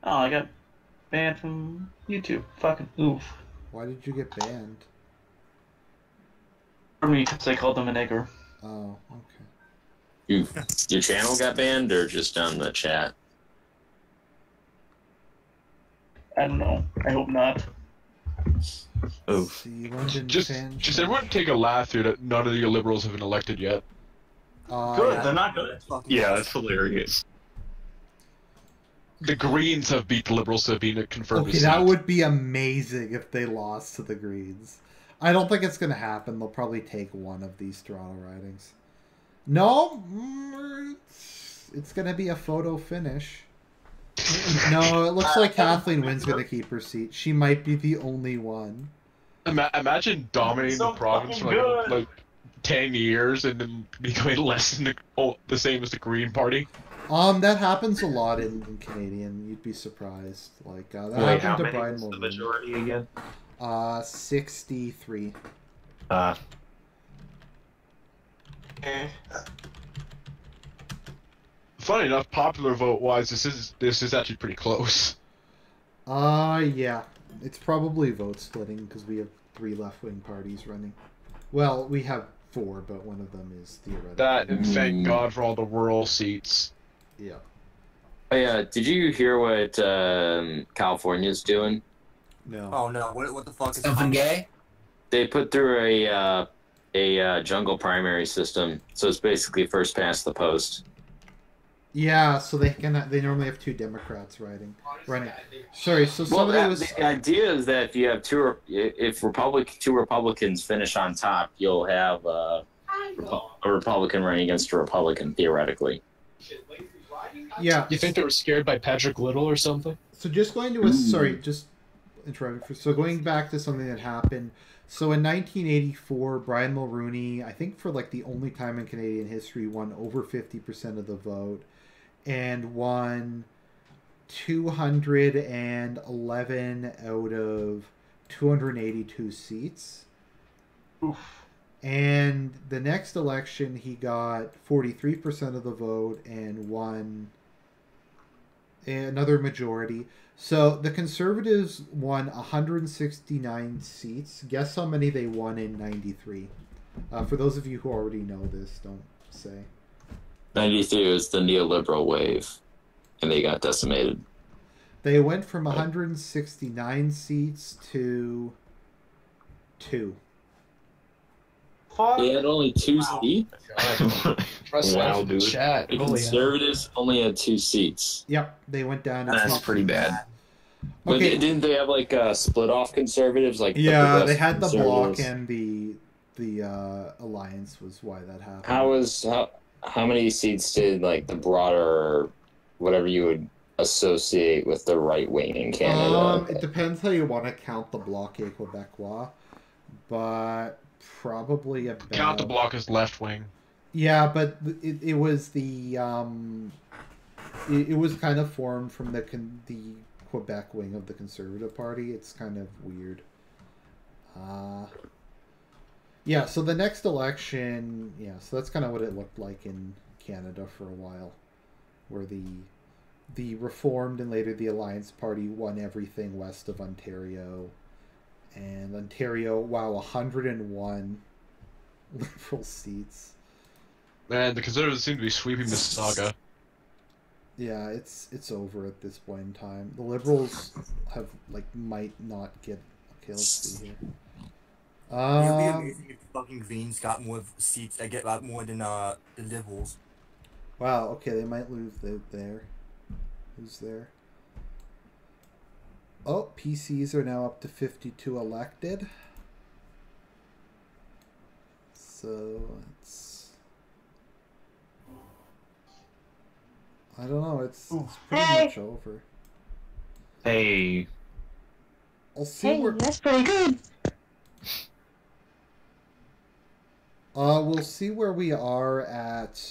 Oh, I got banned from YouTube. Fucking oof. Why did you get banned? For me, because I called them a nigger. Oh, okay. Your channel got banned, or just on the chat? I don't know. I hope not. Oh. Just everyone take a laugh here that none of the liberals have been elected yet. Good, they're not good. Yeah, that's hilarious. The Greens have beat the Liberals to being a confirmed Okay, that would be amazing if they lost to the Greens. I don't think it's going to happen. They'll probably take one of these Toronto ridings. No, it's going to be a photo finish. No, it looks like Kathleen Wynn's going to keep her seat. She might be the only one. Imagine dominating the province for like 10 years and then becoming less than the same as the Green Party. That happens a lot in Canadian. You'd be surprised. Like that Wait, happened how to many Brian is the Mulroney. majority again? 63. Funny enough, popular vote wise, this is actually pretty close. Yeah. It's probably vote splitting because we have 3 left-wing parties running. Well, we have 4, but one of them is theoretical. That, and thank God for all the rural seats. Yeah. Oh yeah, did you hear what California's doing? No. Oh no! What the fuck is Something gay? They put through a jungle primary system, so it's basically first past the post. Yeah, so they normally have 2 Democrats running. Sorry, so somebody was. The idea is that if you have two Republicans finish on top, you'll have a Republican running against a Republican theoretically. Yeah. You think they were scared by Patrick Little or something? So just going to sorry, just interrupting. So going back to something that happened. So in 1984, Brian Mulroney, I think for like the only time in Canadian history, won over 50% of the vote, and won 211 out of 282 seats. Oof. And the next election, he got 43% of the vote and won another majority. So the Conservatives won 169 seats. Guess how many they won in 93? For those of you who already know this, don't say. 93 was the neoliberal wave, and they got decimated. They went from 169 seats to 2. They had only 2 seats? Wow, dude. Chat. The Conservatives only had 2 seats. Yep, they went down to That's 2. pretty bad. But Okay. didn't they have like split off Conservatives? Like Yeah, the they had the Bloc Conservatives? and the the alliance was why that happened. How many seats did like the broader, whatever you would associate with the right wing in Canada? It depends how you want to count the Bloc et Québécois, but probably about... Count the Bloc as left wing. Yeah, but it was the it was kind of formed from the Quebec wing of the Conservative Party. It's kind of weird. Yeah, so the next election, yeah, so that's kind of what it looked like in Canada for a while, where the Reformed and later the Alliance Party won everything west of Ontario. And Ontario, wow, 101 Liberal seats. Man, the Conservatives seem to be sweeping this saga. Yeah, it's over at this point in time. The Liberals have might not get. Okay, let's see here. It would be amazing if the fucking Greens got more seats. They get a lot more than the Liberals. Wow. Okay, they might lose there. Who's there? Oh, PCs are now up to 52 elected. So it's. I don't know. It's pretty much over. Hey. I'll see where. That's pretty good. We'll see where we are at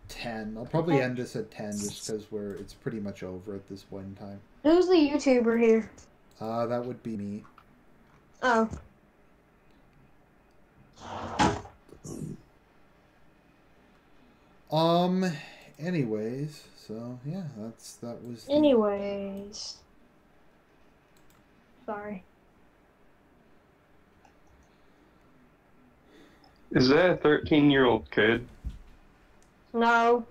10. I'll probably end this at 10 just because it's pretty much over at this point in time. Who's the YouTuber here? That would be me. Oh. Anyways, so yeah, that was. Anyways. Sorry. Is that a 13-year-old kid? No.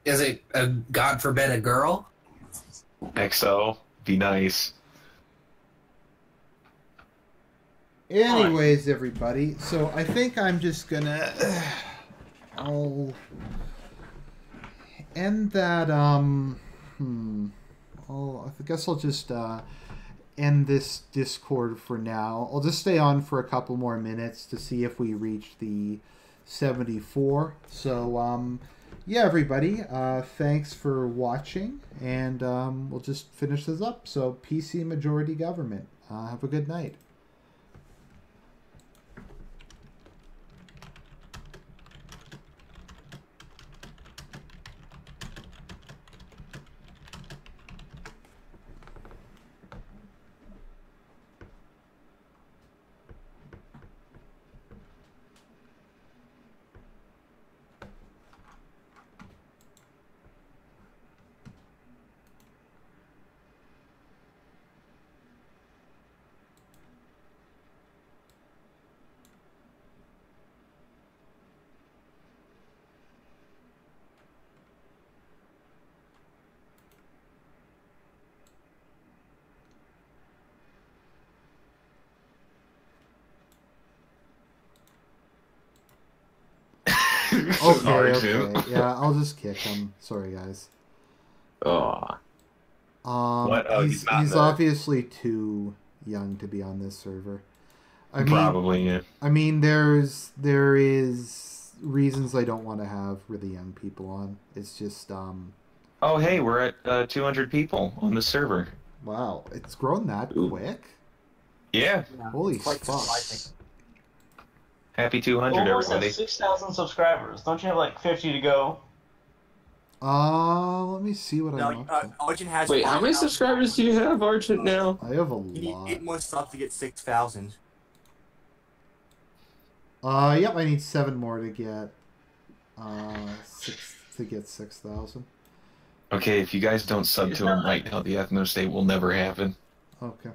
Is it, God forbid, a girl? XO, be nice. Anyways, everybody, so I think I'm just gonna I'll end that I guess I'll just end this Discord for now. I'll just stay on for a couple more minutes to see if we reach the 74. So yeah, everybody, thanks for watching, and we'll just finish this up. So PC majority government. Have a good night. Okay. Yeah, I'll just kick him. Sorry, guys. Oh. What? Oh, he's obviously too young to be on this server. Probably, yeah. I mean, there is reasons I don't want to have really young people on. It's just Oh, hey, we're at 200 people on the server. Wow, it's grown that quick. Yeah. Holy fuck. Happy 200, Almost everybody. at 6,000 subscribers. Don't you have like 50 to go? Let me see what I'm up to. Argent has. Wait, how many subscribers do you have, Argent, now? I have a You need lot. 8 more subs to get 6,000. Yep, I need 7 more to get 6,000. Okay, if you guys don't sub to him right now, the ethno state will never happen. Okay.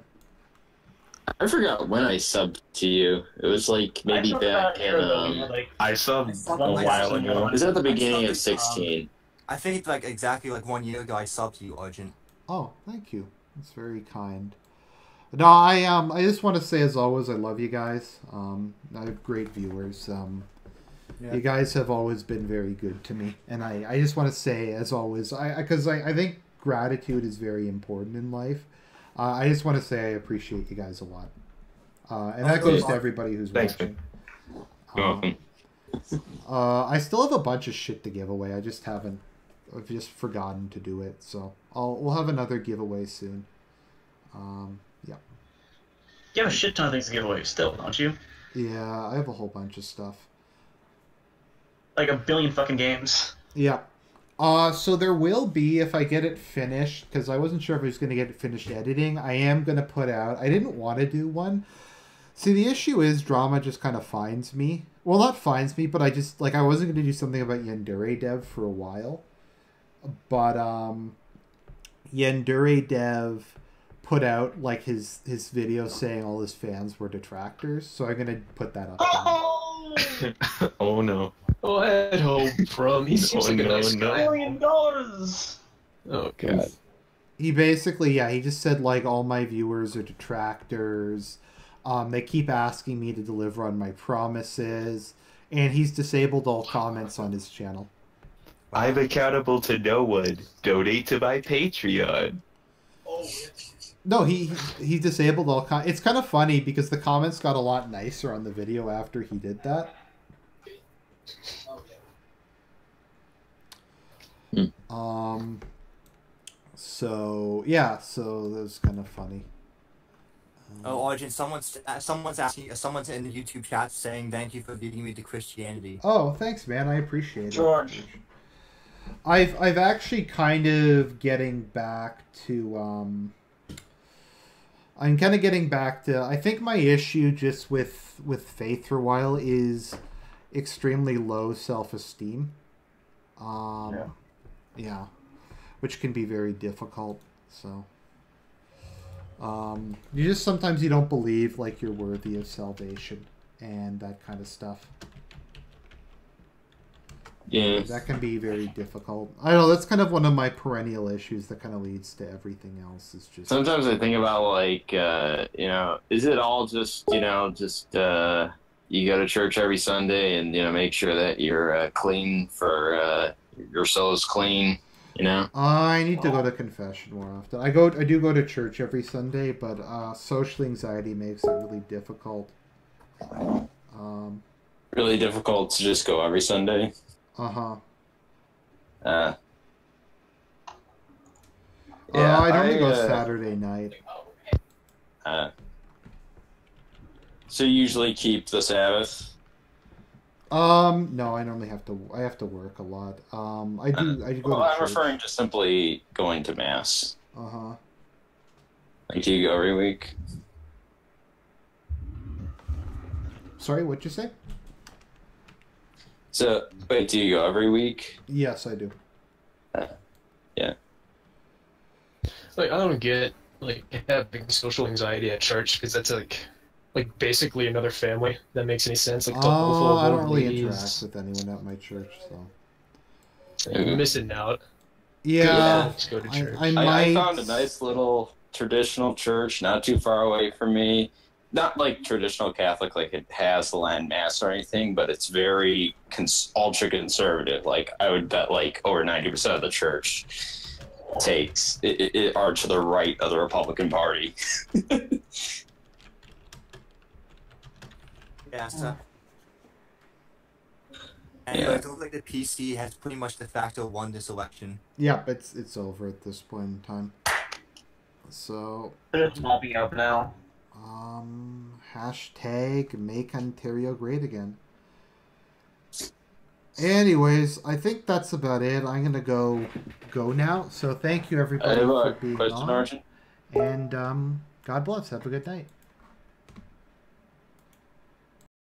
I forgot when I subbed to you. It was like maybe back in I subbed a while ago. It was at the beginning of 16. I think it's exactly 1 year ago I subbed to you, Argent. Oh, thank you. That's very kind. No, I just want to say, as always, I love you guys. I have great viewers. Yeah. You guys have always been very good to me, and I just want to say, as always, because I think gratitude is very important in life. I just want to say I appreciate you guys a lot. And that goes to everybody who's watching. I still have a bunch of shit to give away. I've just forgotten to do it. So we'll have another giveaway soon. Yeah. You have a shit ton of things to give away still, don't you? Yeah, I have a whole bunch of stuff. Like a billion fucking games. Yeah. So there will be, if I get it finished, because I wasn't sure if I was going to get it finished editing, I am going to put out, I didn't want to do one. See, the issue is drama just kind of finds me. Well, not finds me, but I just, like, I wasn't going to do something about Yandere Dev for a while. But, Yandere Dev put out, like, his video saying all his fans were detractors, so I'm going to put that up. Oh, no. Oh, at home from. He seems like a nice guy. $1 million! Oh, God. He basically, yeah, he just said, like, all my viewers are detractors. They keep asking me to deliver on my promises. And he's disabled all comments on his channel. I'm accountable to no one. Donate to my Patreon. No, he disabled all comments. It's kind of funny because the comments got a lot nicer on the video after he did that. So yeah, so that was kind of funny. Oh, Argent, someone's asking, someone's in the YouTube chat saying thank you for leading me to Christianity. Oh, thanks, man. I appreciate it. George. I've actually kind of getting back to I'm kind of getting back to, I think my issue just with faith for a while is extremely low self-esteem. Yeah, which can be very difficult. So you just sometimes you don't believe like you're worthy of salvation and that kind of stuff. Yeah, that can be very difficult. I know that's kind of one of my perennial issues that kind of leads to everything else. Is just sometimes I think about like is it all just you go to church every Sunday and make sure that you're clean for your soul is clean. I need to go to confession more often. I do go to church every Sunday, but social anxiety makes it really difficult. Really difficult to just go every Sunday. Yeah, I normally go Saturday night. So you usually keep the Sabbath? No, I normally have to work a lot. I do go to I'm church. referring to simply going to Mass. Like, do you go every week? Sorry, what'd you say? So, wait, do you go every week? Yes, I do. Yeah. Like, I don't get, like, having social anxiety at church, because that's, like basically another family. That makes any sense? Like, double full of I don't really ladies. interact with anyone at my church, so... You're missing out. Yeah. Just go to church. I found a nice little traditional church not too far away from me. Not like traditional Catholic, like it has the land mass or anything, but it's very ultra conservative. Like I would bet like over 90% of the church are to the right of the Republican Party. Yeah, so. Anyway, it looks like the PC has pretty much de facto won this election. Yep, it's over at this point in time. So... It's mopping up now. Hashtag make Ontario great again. Anyways, I think that's about it. I'm gonna go now. So thank you everybody for being on. Argent? And God bless. Have a good night.